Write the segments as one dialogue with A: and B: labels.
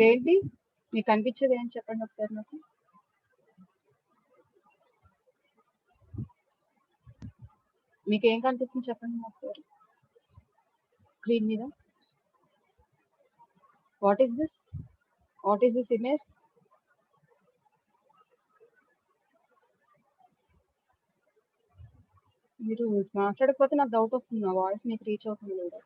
A: ఇదేంటి మీకు కనిపించేది ఏంటి చెప్పండి ఒకసారి నాకు. మీకు ఏం కనిపిస్తుంది చెప్పండి ఒకసారి స్క్రీన్ మీద. What is this image? మీరు మాట్లాడకపోతే నాకు డౌట్ వస్తుంది, నా వాయిస్ మీకు రీచ్ అవుతుంది లేదా.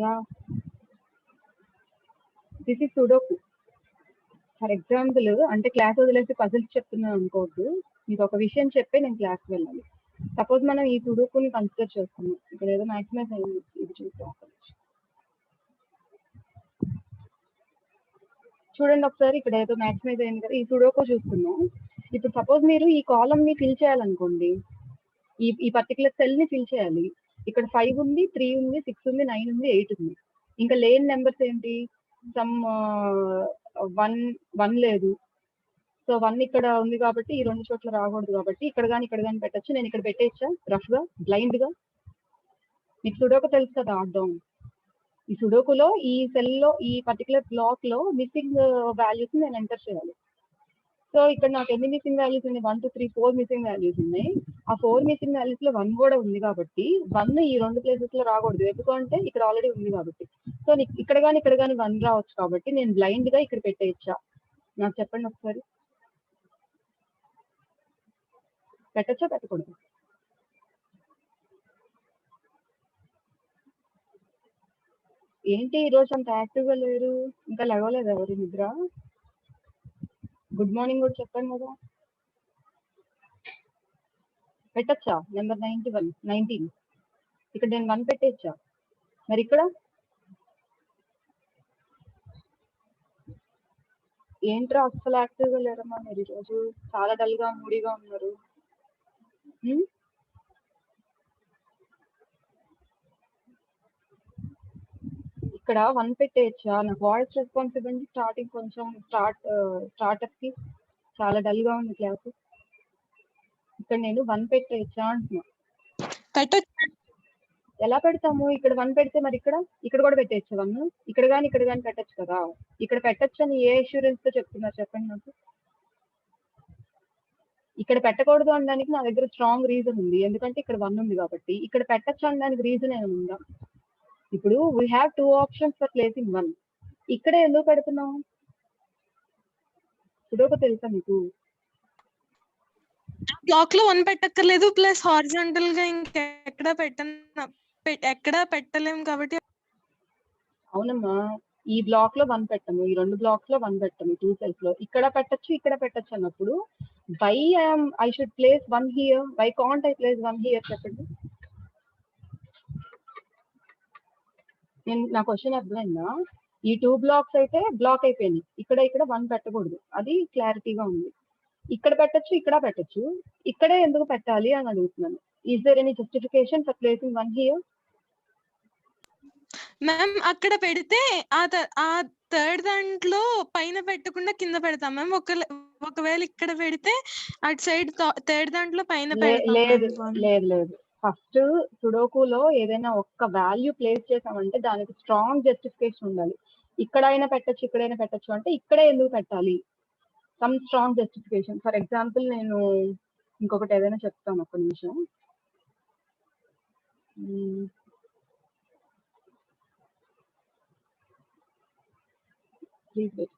A: Yeah, this is sudoku. For example అంటే క్లాస్ వదిలేసి పజిల్స్ చెప్తున్నాను అనుకోవద్దు, మీకు ఒక విషయం చెప్పే నేను క్లాస్కి వెళ్ళాలి. సపోజ్ మనం ఈ సుడోకుని కన్సిడర్ చేస్తున్నాం, ఇక్కడ ఏదో మ్యాక్సిమైజ్ అయింది, ఇది చూద్దాం. చూడండి ఒకసారి, ఇక్కడ ఏదో మ్యాక్సిమైజ్ అయింది కదా, ఈ సుడోకు చూస్తున్నాం. ఇప్పుడు సపోజ్ మీరు ఈ కాలమ్ ని ఫిల్ చేయాలనుకోండి, ఈ పర్టికులర్ సెల్ ని ఫిల్ చేయాలి. ఇక్కడ 5 ఉంది, 3 ఉంది, 6 ఉంది, 9 ఉంది, 8 ఉంది. ఇంకా లేని నెంబర్స్ ఏంటి? సమ్ 1 లేదు. సో 1 ఇక్కడ ఉంది కాబట్టి ఈ 2 చోట్ల రాకూడదు కాబట్టి ఇక్కడ కానీ పెట్టచ్చు. నేను ఇక్కడ పెట్టేచ్చా రఫ్ గా, బ్లైండ్ గా? మీకు సుడోకు తెలుసు కదా ఆడడం. ఈ సుడోకులో ఈ సెల్ లో ఈ పర్టికులర్ బ్లాక్ లో మిస్సింగ్ వాల్యూస్ నేను ఎంటర్ చేయాలి. సో ఇక్కడ నాకు ఎన్ని మిస్సింగ్ వాల్యూస్ ఉన్నాయి? 1 2 3 4 మిస్సింగ్ వాల్యూస్ ఉన్నాయి. ఆ 4 మిస్సింగ్ వాల్యూస్ లో 1 కూడా ఉంది కాబట్టి 1 ఈ 2 ప్లేసెస్ లో రాకూడదు, ఎందుకంటే ఇక్కడ ఆల్రెడీ ఉంది కాబట్టి. సో ఇక్కడ కానీ 1 రావచ్చు కాబట్టి నేను బ్లైండ్ గా ఇక్కడ పెట్టేయచ్చా? నాకు చెప్పండి ఒకసారి, పెట్టచ్చా పెట్టకూడదు? ఏంటి ఈరోజు అంత యాక్టివ్గా లేరు, ఇంకా లేవలేదు ఎవరు నిద్ర? గుడ్ మార్నింగ్ కూడా చెప్పండి కదా. పెట్టచ్చా నెంబర్ 19? ఇక్కడ నేను 1 పెట్టేచ్చా? మరి ఇక్కడ ఏంట్రా అసలు యాక్టివ్గా లేరమ్మా మీరు ఈరోజు, చాలా డల్గా మూడీగా ఉన్నారు. ఇక్కడ 1 పెట్టేయచ్చా? నాకు వాయిస్ రెస్పాన్స్ ఇవ్వండి. స్టార్టింగ్ కొంచెం స్టార్ట్అప్ కి చాలా డల్ గా ఉంది క్లాస్. ఇక్కడ నేను 1 పెట్టేయచ్చా అంటున్నా. ఎలా పెడతాము? ఇక్కడ 1 పెడితే మరి ఇక్కడ కూడా పెట్టేయచ్చు 1. ఇక్కడ కానీ పెట్టచ్చు కదా. ఇక్కడ పెట్టచ్చు అని ఏ అష్యూరెన్స్ తో చెప్తున్నారు చెప్పండి నాకు. ఇక్కడ పెట్టకూడదు అనడానికి నా దగ్గర స్ట్రాంగ్ రీజన్ ఉంది, ఎందుకంటే ఇక్కడ 1 ఉంది కాబట్టి. ఇక్కడ పెట్టచ్చు అనడానికి రీజన్ ఏమైనా ఉందా? ఇప్పుడు we have 2 options for placing 1. ఇక్కడే ఎందుకు పెడుతున్నాం? సుడోకు తెలుసా మీకు?
B: బ్లాక్ లో 1 పెట్టక్కర్లేదు, ప్లస్ హారిజాంటల్ గా ఎక్కడ పెట్టలేం కాబట్టి.
A: అవునమ్మా, ఈ బ్లాక్ లో 1 పెట్టము, ఈ 2 బ్లాక్స్ లో 1 పెట్టము, 2 సెల్స్ లో. ఇక్కడ పెట్టచ్చు అన్నప్పుడు why I should place 1 here, why can't I place 1 here చెప్పండి. నా క్వశ్చన్ అర్థమైందా? ఈ 2 బ్లాక్స్ అయితే బ్లాక్ అయిపోయినాయి, ఇక్కడ 1 పెట్టకూడదు, అది క్లారిటీగా ఉంది. ఇక్కడ పెట్టచ్చు, ఇక్కడ పెట్టచ్చు, ఇక్కడే ఎందుకు పెట్టాలి అని అడుగుతున్నాను. Is there any justification for placing 1 here?
B: Ma'am అక్కడ పెడితే ఆ థర్డ్ దాంట్లో పైన పెట్టకుండా కింద పెడతాం మ్యామ్. ఒకవేళ ఇక్కడ పెడితే అటు సైడ్ థర్డ్ దాంట్లో పైన
A: లేదు. ఫస్ట్ సుడోకులో ఏదైనా ఒక్క వాల్యూ ప్లేస్ చేసామంటే దానికి స్ట్రాంగ్ జస్టిఫికేషన్ ఉండాలి. ఇక్కడైనా పెట్టచ్చు అంటే ఇక్కడే ఎందుకు పెట్టాలి, some strong justification. For example నేను ఇంకొకటి ఏదైనా చెప్తాను, ఒక్క నిమిషం.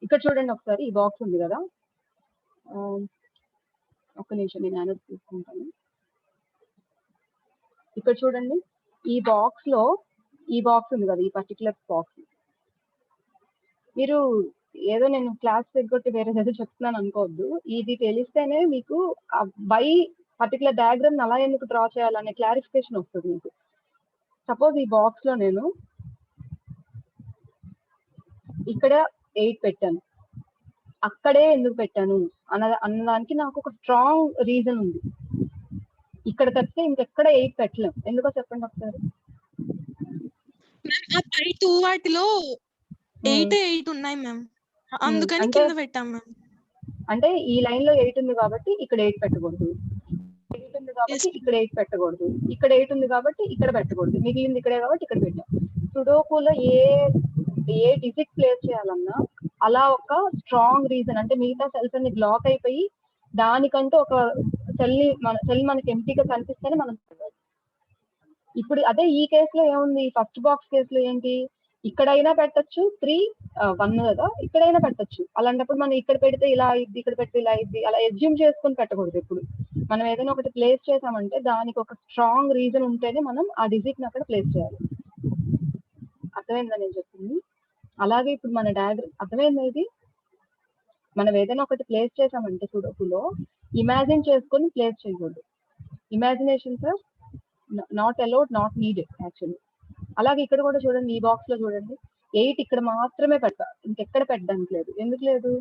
A: ఇక్కడ చూడండి ఒకసారి, ఈ బాక్స్ ఉంది కదా, ఒక్క నిమిషం నేను యానోట్ తీసుకుంటాను. ఇక్కడ చూడండి, ఈ బాక్స్ ఉంది కదా, ఈ పర్టికులర్ బాక్స్. మీరు ఏదో నేను క్లాస్ దగ్గర వేరే ఏదో చెప్తున్నాను అనుకోవద్దు. ఇది తెలిస్తేనే మీకు బై పర్టికులర్ డయాగ్రామ్ అలా ఎందుకు డ్రా చేయాలనే క్లారిఫికేషన్ వస్తుంది మీకు. సపోజ్ ఈ బాక్స్ లో నేను ఇక్కడ 8 పెట్టాను, అక్కడే ఎందుకు పెట్టాను అన్నదానికి నాకు ఒక స్ట్రాంగ్ రీజన్ ఉంది. ఇక్కడ తప్పితే ఇంకెక్కడ 8 పెట్టలేం, ఎందుకో చెప్పండి ఒకసారి.
B: వాటిలో 8 ఉన్నాయి మ్యామ్, అందుకని కింద పెట్టాం మ్యామ్.
A: అంటే ఈ లైన్ లో 8 ఉంది కాబట్టి ఇక్కడ 8 పెట్టకూడదు, 8 ఉంది కాబట్టి ఇక్కడ 8 పెట్టకూడదు, ఇక్కడ 8 ఉంది కాబట్టి ఇక్కడ పెట్టకూడదు, మిగిలింది ఇక్కడే కాబట్టి ఇక్కడ పెట్టాం. సుడోకులో ఏ డిజిట్ ప్లేస్ చేయాలన్నా అలా ఒక స్ట్రాంగ్ రీజన్, అంటే మిగతా సెల్స్ అన్ని బ్లాక్ అయిపోయి దానికంటూ ఒక సెల్ మనకి ఎంపీగా కనిపిస్తేనే మనం. ఇప్పుడు అదే ఈ కేసులో ఏముంది, ఫస్ట్ బాక్స్ కేసులో ఏంటి, ఇక్కడైనా పెట్టచ్చు 3 1 కదా, ఇక్కడైనా పెట్టచ్చు. అలాంటప్పుడు మనం ఇక్కడ పెడితే ఇలా అయింది, ఇక్కడ పెడితే ఇలా అయింది, అలా ఎజ్యూమ్ చేసుకొని పెట్టకూడదు. ఇప్పుడు మనం ఏదైనా ఒకటి ప్లేస్ చేసామంటే దానికి ఒక స్ట్రాంగ్ రీజన్ ఉంటేనే మనం ఆ డిజిట్ ని అక్కడ ప్లేస్ చేయాలి. అర్థమైందా నేను చెప్పింది? అలాగే ఇప్పుడు మన డయాగ్రామ్ అర్థమైందా ఇది? మనం ఏదైనా ఒకటి ప్లేస్ చేసామంటే సుడోకులో ఇమాజిన్ చేసుకొని ప్లేస్ చేయకూడదు. Imaginations not allowed, not needed actually. అలాగే ఇక్కడ కూడా చూడండి, ఈ బాక్స్ లో చూడండి 8 ఇక్కడ మాత్రమే పెట్టాలి, ఇంకెక్కడ పెట్టడానికి లేదు. ఎందుకు లేదు,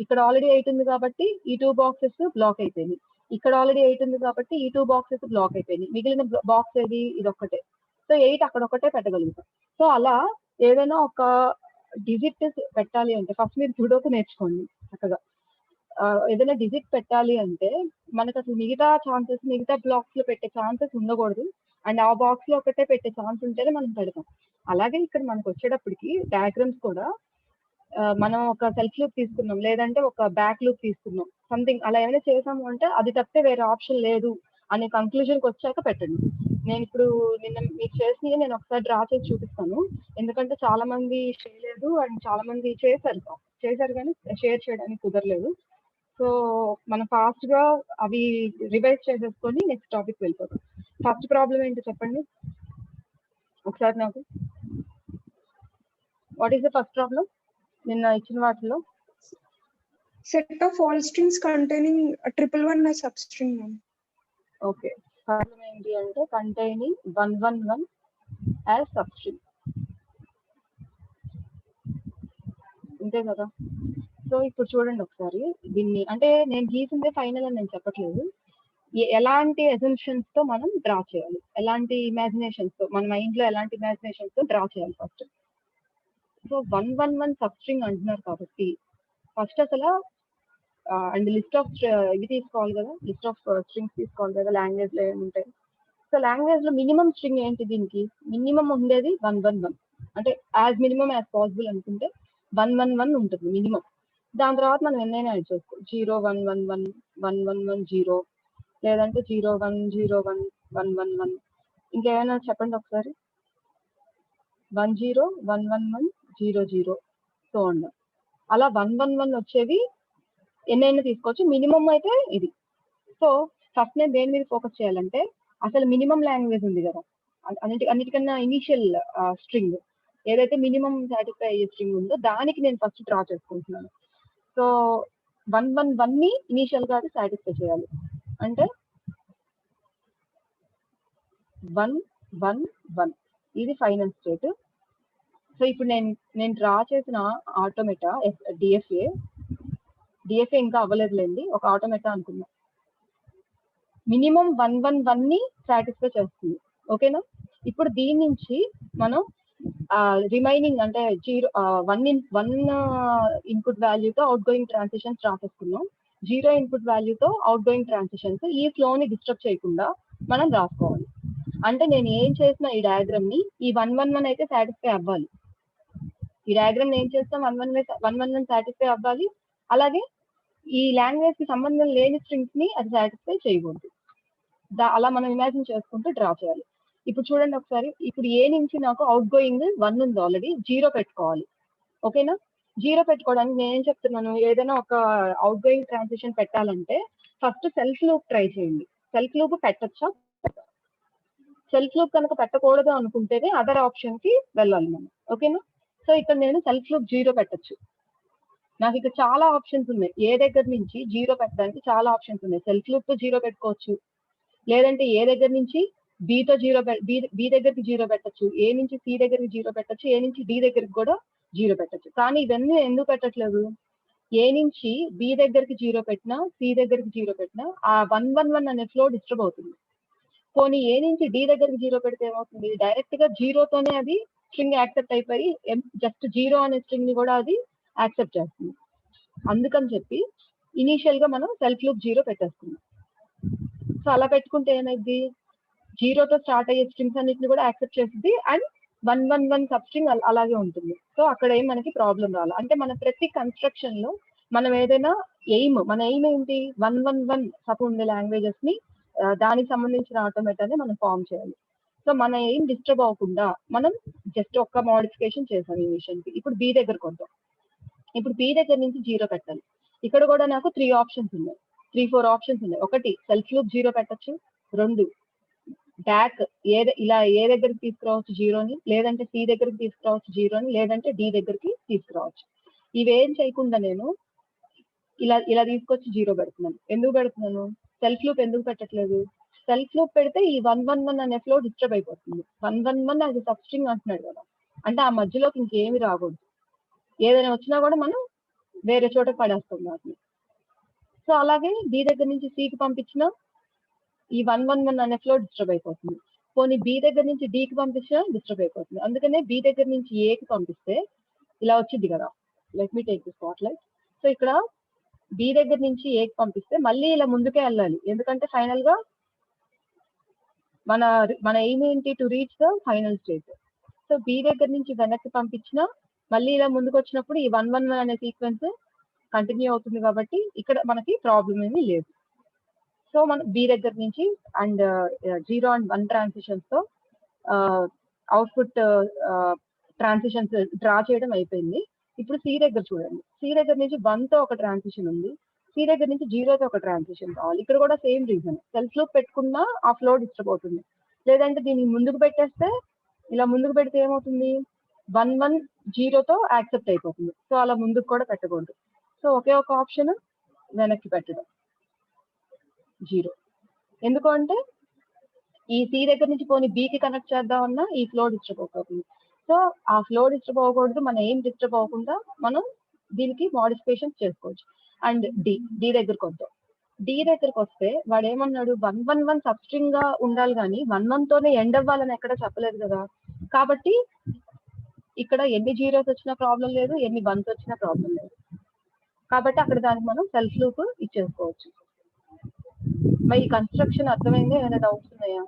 A: ఇక్కడ ఆల్రెడీ 8 ఉంది కాబట్టి ఈ 2 బాక్సెస్ బ్లాక్ అయిపోయింది, ఇక్కడ ఆల్రెడీ 8 ఉంది కాబట్టి ఈ 2 బాక్సెస్ బ్లాక్ అయిపోయింది, మిగిలిన బాక్స్ ఏది, ఇది ఒక్కటే. సో 8 అక్కడ ఒకటే పెట్టగలుగుతాం. సో అలా ఏదైనా ఒక డిజిట్ పెట్టాలి అంటే ఫస్ట్ మీరు సుడోకు నేర్చుకోండి చక్కగా. ఏదైనా డిజిట్ పెట్టాలి అంటే మనకు అసలు మిగతా ఛాన్సెస్, మిగతా బ్లాక్స్ లో పెట్టే ఛాన్సెస్ ఉండకూడదు, అండ్ ఆ బాక్స్ లో ఒకటే పెట్టే ఛాన్స్ ఉంటేనే మనం పెడతాం. అలాగే ఇక్కడ మనకు వచ్చేటప్పటికి డయాగ్రామ్స్ కూడా మనం ఒక సెల్ఫ్ లూప్ తీసుకున్నాం, లేదంటే ఒక బ్యాక్ లూప్ తీసుకున్నాం, సంథింగ్ అలా ఏమైనా చేసాము అంటే అది తప్పితే వేరే ఆప్షన్ లేదు అనే కంక్లూజన్కి వచ్చాక పెట్టండి. నేను ఇప్పుడు నిన్న మీకు చేసినవి నేను ఒకసారి డ్రా చేసి చూపిస్తాను, ఎందుకంటే చాలా మంది చేయలేదు అండ్ చాలా మంది చేశారు కానీ షేర్ చేయడానికి కుదరలేదు. సో మనం ఫాస్ట్ గా అవి రివైజ్ చేసేసుకొని నెక్స్ట్ టాపిక్ వెళ్ళిపోతాం. ఫస్ట్ ప్రాబ్లం ఏంటో చెప్పండి ఒకసారి నాకు. What is the first problem నిన్న ఇచ్చిన వాటిలో?
C: Set of all strings containing 111 as substring.
A: Okay, problem ఏంటి అంటే కంటైనింగ్ 111 as substring, అంతే కదా. సో ఇప్పుడు చూడండి ఒకసారి దీన్ని, అంటే నేను గీసిందే ఫైనల్ అని నేను చెప్పట్లేదు, ఎలాంటి అసంప్షన్స్ తో మనం డ్రా చేయాలి, ఎలాంటి ఇమాజినేషన్స్ తో మన మైండ్ లో ఎలాంటి ఇమాజినేషన్స్ తో డ్రా చేయాలి ఫస్ట్. సో 111 సబ్స్ట్రింగ్ అంటున్నారు కాబట్టి ఫస్ట్ అసలు అండ్ లిస్ట్ ఆఫ్ ఇవి తీసుకోవాలి కదా, లిస్ట్ ఆఫ్ స్ట్రింగ్స్ తీసుకోవాలి కదా లాంగ్వేజ్ లో ఏముంటాయి. సో లాంగ్వేజ్ లో మినిమం స్ట్రింగ్ ఏంటి, దీనికి మినిమం ఉండేది 111, అంటే యాజ్ మినిమం యాజ్ పాసిబుల్ అనుకుంటే 111 ఉంటుంది మినిమం. దాని తర్వాత మనం ఎన్నైనా యాడ్ చేసుకో, 0111 111 0, లేదంటే 0101 111, ఇంకేమైనా చెప్పండి ఒకసారి, 10 111 00 సో అండి. అలా 111 వచ్చేవి ఎన్నైనా తీసుకోవచ్చు, మినిమం అయితే ఇది. సో ఫస్ట్ నేను దేని మీద ఫోకస్ చేయాలంటే అసలు మినిమం లాంగ్వేజ్ ఉంది కదా, అన్నిటికన్నా ఇనిషియల్ స్ట్రింగ్ ఏదైతే మినిమం సాటిస్ఫై అయ్యే స్ట్రింగ్ ఉందో దానికి నేను ఫస్ట్ డ్రా చేసుకుంటున్నాను. సో 111 ని ఇనిషియల్ గా అది సాటిస్ఫై చేయాలి, అంటే 111 ఇది ఫైనల్ స్టేట్. సో ఇప్పుడు నేను డ్రా చేసిన ఆటోమేటా డిఎఫ్ఏ ఇంకా అవ్వలేదులేండి, ఒక ఆటోమేటా అనుకున్నా, మినిమం 111 ని సాటిస్ఫై చేస్తుంది. ఓకేనా? ఇప్పుడు దీని నుంచి మనం రిమైనింగ్ అంటే 1 ఇన్పుట్ వాల్యూతో అవుట్ గోయింగ్ ట్రాన్సిషన్స్ రాసేసుకున్నాం, 0 ఇన్పుట్ వాల్యూతో అవుట్ గోయింగ్ ట్రాన్సిషన్స్ ఈ ఫ్లో ని డిస్టర్బ్ చేయకుండా మనం రాసుకోవాలి. అంటే నేను ఏం చేసిన ఈ డయాగ్రామ్ ని ఈ 111 అయితే సాటిస్ఫై అవ్వాలి, ఈ డయాగ్రామ్ ఏం చేస్తాం 111 సాటిస్ఫై అవ్వాలి, అలాగే ఈ లాంగ్వేజ్ కి సంబంధం లేని స్ట్రింగ్స్ ని అది సాటిస్ఫై చేయకూడదు. అలా మనం ఇమాజిన్ చేసుకుంటూ డ్రా చేయాలి. ఇప్పుడు చూడండి ఒకసారి, ఇప్పుడు ఏ నుంచి నాకు అవుట్ గోయింగ్ 1 ఉంది ఆల్రెడీ, 0 పెట్టుకోవాలి. ఓకేనా? 0 పెట్టుకోవడానికి నేనేం చెప్తున్నాను, ఏదైనా ఒక అవుట్ గోయింగ్ ట్రాన్సిషన్ పెట్టాలంటే ఫస్ట్ సెల్ఫ్ లూప్ ట్రై చేయండి. సెల్ఫ్ లూప్ పెట్టచ్చా? సెల్ఫ్ లూప్ కనుక పెట్టకూడదు అనుకుంటేనే అదర్ ఆప్షన్ కి వెళ్ళాలి మనం. ఓకేనా? సో ఇక్కడ నేను సెల్ఫ్ లూప్ 0 పెట్టచ్చు, నాకు ఇక్కడ చాలా ఆప్షన్స్ ఉన్నాయి, ఏ దగ్గర నుంచి 0 పెట్టడానికి చాలా ఆప్షన్స్ ఉన్నాయి. సెల్ఫ్ లూప్ తో 0 పెట్టుకోవచ్చు, లేదంటే ఏ దగ్గర నుంచి బి దగ్గరికి 0 పెట్టచ్చు, ఏ నుంచి సి దగ్గరికి 0 పెట్టచ్చు, ఏ నుంచి డి దగ్గరికి కూడా 0 పెట్టచ్చు. కానీ ఇవన్నీ ఎందుకు పెట్టట్లేదు, ఏ నుంచి బి దగ్గరికి 0 పెట్టినా సి దగ్గరికి 0 పెట్టినా ఆ 111 అనే ఫ్లో డిస్టర్బ్ అవుతుంది. పోనీ ఏ నుంచి డి దగ్గరికి 0 పెడితే ఏమవుతుంది, డైరెక్ట్ గా 0 తోనే అది స్ట్రింగ్ యాక్సెప్ట్ అయిపోయి జస్ట్ 0 అనే స్ట్రింగ్ ని కూడా అది యాక్సెప్ట్ చేస్తుంది. అందుకని చెప్పి ఇనీషియల్ గా మనం సెల్ఫ్ లూప్ 0 పెట్టేసుకున్నాం. సో అలా పెట్టుకుంటే ఏమైంది, 0తో స్టార్ట్ అయ్యే స్ట్రింగ్స్ అన్నిటిని కూడా యాక్సెప్ట్ చేస్తుంది అండ్ 111 సబ్ స్ట్రింగ్ అలాగే ఉంటుంది. సో అక్కడ ఏం మనకి ప్రాబ్లం రావాలి. అంటే మన ప్రతి కన్స్ట్రక్షన్ లో మనం ఏదైనా మన ఎయిమ్ ఏంటి, 111 సపోజ్ ఉండే లాంగ్వేజెస్ ని దానికి సంబంధించిన ఆటోమేట్ అని మనం ఫామ్ చేయాలి. సో మన ఎయిమ్ డిస్టర్బ్ అవ్వకుండా మనం జస్ట్ ఒక్క మోడిఫికేషన్ చేసాం ఈ విషయానికి. ఇప్పుడు బి దగ్గరకు వద్దాం. ఇప్పుడు బి దగ్గర నుంచి 0 పెట్టాలి. ఇక్కడ కూడా నాకు 3 ఆప్షన్స్ ఉన్నాయి, 3-4 ఆప్షన్స్ ఉన్నాయి. ఒకటి సెల్ఫ్ లూప్ 0 పెట్టచ్చు, 2 బ్యాక్ ఇలా ఏ దగ్గరికి తీసుకురావచ్చు 0ని, లేదంటే సి దగ్గరికి తీసుకురావచ్చు 0ని, లేదంటే డి దగ్గరికి తీసుకురావచ్చు. ఇవేం చేయకుండా నేను ఇలా తీసుకొచ్చి 0 పెడుతున్నాను. ఎందుకు పెడుతున్నాను, సెల్ఫ్ లూప్ ఎందుకు పెట్టట్లేదు, సెల్ఫ్ లూప్ పెడితే ఈ 111 అనే ఫ్లో డిస్టర్బ్ అయిపోతుంది. 111 అది సబ్ స్ట్రింగ్ అంటున్నాడు కదా, అంటే ఆ మధ్యలోకి ఇంకేమి రాకూడదు. ఏదైనా వచ్చినా కూడా మనం వేరే చోట పడేస్తాం వాటిని. సో అలాగే బి దగ్గర నుంచి సికి పంపించిన ఈ 111 అనే ఫ్లో డిస్టర్బ్ అయిపోతుంది. పోనీ బి దగ్గర నుంచి డికి పంపించినా డిస్టర్బ్ అయిపోతుంది. అందుకనే బి దగ్గర నుంచి ఏకి పంపిస్తే ఇలా వచ్చింది కదా, let me take the spot light. So ఇక్కడ బి దగ్గర నుంచి ఏకి పంపిస్తే మళ్ళీ ఇలా ముందుకే వెళ్ళాలి, ఎందుకంటే ఫైనల్ గా మన ఎయిమ్ ఏంటి, to reach the final state. So B దగ్గర నుంచి వెనక్కి పంపించిన మళ్ళీ ఇలా ముందుకు వచ్చినప్పుడు ఈ 111 అనే సీక్వెన్స్ కంటిన్యూ అవుతుంది. కాబట్టి ఇక్కడ మనకి ప్రాబ్లం ఏమీ లేదు. సో మనం బి దగ్గర నుంచి అండ్ 0 and 1 ట్రాన్సిషన్స్ తో అవుట్పుట్ ట్రాన్సిషన్స్ డ్రా చేయడం అయిపోయింది. ఇప్పుడు సి దగ్గర చూడండి, సి దగ్గర నుంచి 1 తో ఒక ట్రాన్సిషన్ ఉంది, సి దగ్గర నుంచి 0తో ఒక ట్రాన్సిషన్ కావాలి. ఇక్కడ కూడా సేమ్ రీజన్, సెల్ఫ్ లూప్ పెట్టుకున్నా ఆ ఫ్లో డిస్టర్బ్ అవుతుంది. లేదంటే దీన్ని ముందుకు పెట్టేస్తే, ఇలా ముందుకు పెడితే ఏమవుతుంది, 110తో యాక్సెప్ట్ అయిపోతుంది. సో అలా ముందుకు కూడా పెట్టకూడదు. సో ఒకే ఒక ఆప్షన్ వెనక్కి పెట్టడం 0. ఎందుకు అంటే ఈ సి దగ్గర నుంచి పోనీ బికి కనెక్ట్ చేద్దామన్నా ఈ ఫ్లో డిస్టర్బ్ అవుతుంది. సో ఆ ఫ్లో డిస్టర్బ్ అవ్వకూడదు, మన ఏం డిస్టర్బ్ అవ్వకుండా మనం దీనికి మోడిఫికేషన్ చేసుకోవచ్చు. అండ్ డి దగ్గరకు వద్దాం. డి దగ్గరకు వస్తే వాడు ఏమన్నాడు, 111 సబ్ స్ట్రింగ్ గా ఉండాలి కానీ 11 తోనే ఎండ్ అవ్వాలని ఎక్కడ చెప్పలేదు కదా. కాబట్టి ఇక్కడ ఎన్ని 0s వచ్చినా ప్రాబ్లం లేదు, ఎన్ని 1s వచ్చినా ప్రాబ్లం లేదు. కాబట్టి అక్కడ దానికి మనం సెల్ఫ్ లూప్ ఇచ్చేసుకోవచ్చు. మరి ఈ కన్స్ట్రక్షన్ అర్థమైంది, ఏమైనా డౌట్స్ ఉన్నాయా?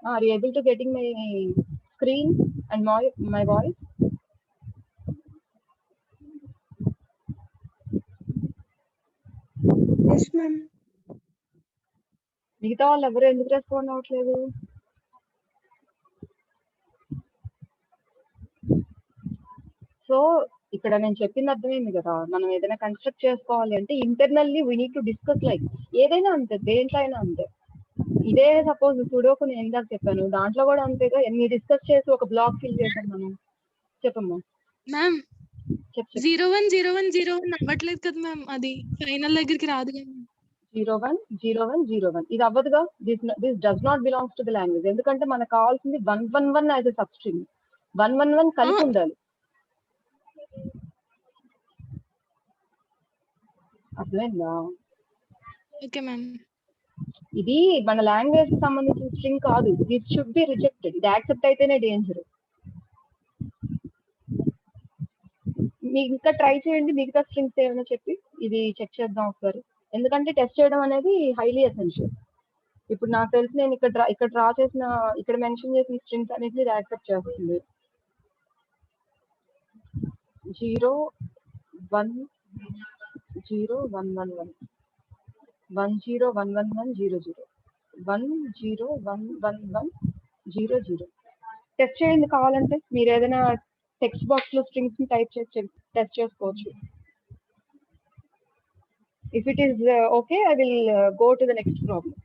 A: Are you able to getting my screen and my voice?
C: Yes, ma'am.
A: మిగతా వాళ్ళు ఎవరు ఎందుకు రెస్పాండ్ అవ్వట్లేదు? సో ఇక్కడ నేను చెప్పింది అర్థమైంది కదా, మనం ఏదైనా కన్స్ట్రక్ట్ చేసుకోవాలి అంటే internally we need to discuss. Like ఏదైనా అంతే, దేంట్లో అయినా అంతే. ఇదే సపోజ్ సుడోకు నేను ఇందాక చెప్పాను, దాంట్లో కూడా అంతేగా, ఎన్ని డిస్కస్ చేసి ఒక బ్లాక్ ఫిల్ చేసాం మనం. చెప్పమ్మా
B: మ్యామ్.
A: చెప్పు.
B: 010101 అవ్వట్లేదు కదా మ్యామ్, అది ఫైనల్ దగ్గరికి రాదు కదా.
A: 010101 ఇది అవ్వదుగా. This does not belongs to the language. ఎందుకంటే మనకు కావాల్సింది 111 యాజ్ ఎ సబ్ స్ట్రింగ్, 111 కలిపి ఉండాలి. అర్థమైందా?
B: Okay ma'am.
A: ఇది మన లాంగ్వేజ్ కి సంబంధించిన స్ట్రింగ్ కాదు, దిస్ షుడ్ బి రిజెక్టెడ్. ఇది యాక్సెప్ట్ అయితేనే డేంజర్. మీకు ఇంకా ట్రై చేయండి, మిగతా స్ట్రింగ్స్ ఏమైనా చెప్పి ఇది చెక్ చేద్దాం ఒకసారి. ఎందుకంటే టెస్ట్ చేయడం అనేది హైలీ ఎసెన్షియల్. ఇప్పుడు నాకు తెలిసి నేను ఇక్కడ డ్రా చేసిన, ఇక్కడ మెన్షన్ చేసిన స్ట్రింగ్స్ అనేది ఇది యాక్సెప్ట్ చేస్తుంది. 0 1 0 1 1 1 1 0 1 1 1 0 0 1 0 1 1 1 0 0. టెస్ట్ చేయండి కావాలంటే, మీరు ఏదైనా టెక్స్ట్ బాక్స్ లో స్ట్రింగ్స్ ని టైప్ చేసి టెస్ట్ చేసుకోవచ్చు. If it is okay, I will go to the next problem.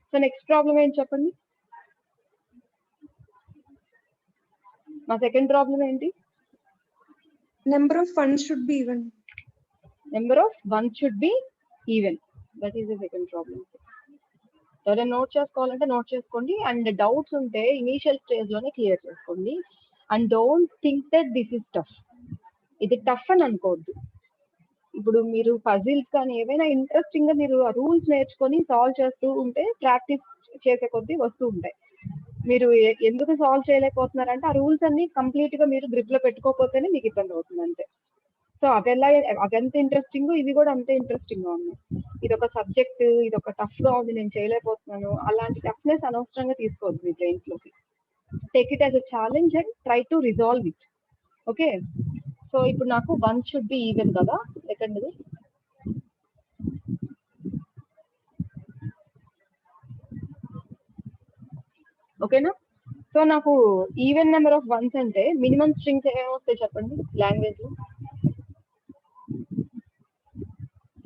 A: So next problem ఏంటి చెప్పండి. మా సెకండ్ ప్రాబ్లం ఏంటి?
C: Number of ones should be even.
A: Number of ones should be even. That is the second problem. ఎవరైనా note చేసుకోవాలంటే note చేసుకోండి. And doubts ఉంటే initial stage లోనే clear చేసుకోండి. And don't think that this is tough. ఇది tough అని అనుకోవద్దు. ఇప్పుడు మీరు పజిల్స్ కానీ ఏవైనా ఇంట్రెస్టింగ్ గా మీరు రూల్స్ నేర్చుకొని సాల్వ్ చేస్తూ ఉంటే ప్రాక్టీస్ చేసే కొద్దీ వస్తూ ఉంటాయి. మీరు ఎందుకు సాల్వ్ చేయలేకపోతున్నారంటే ఆ రూల్స్ అన్ని కంప్లీట్ గా మీరు గ్రిప్ లో పెట్టుకోకపోతేనే మీకు ఇబ్బంది అవుతుంది అంతే. సో అదెంత ఇంట్రెస్టింగ్, ఇది కూడా అంతే ఇంట్రెస్టింగ్ గా ఉంది. ఇది ఒక సబ్జెక్ట్, ఇది ఒక టఫ్ గా ఉంది, నేను చేయలేకపోతున్నాను, అలాంటి టఫ్నెస్ అనవసరంగా తీసుకోవద్దు మీ బ్రెయిన్స్ లోకి. Take it as a challenge and try to resolve it. Okay, so ఇప్పుడు నాకు 1 షుడ్ బి ఈవెన్ కదా, సెకండ్ది. ఓకేనా? సో నాకు ఈవెన్ నెంబర్ ఆఫ్ వన్స్ అంటే మినిమం స్ట్రింగ్స్ ఏమేమి వస్తాయి చెప్పండి లాంగ్వేజ్ లో.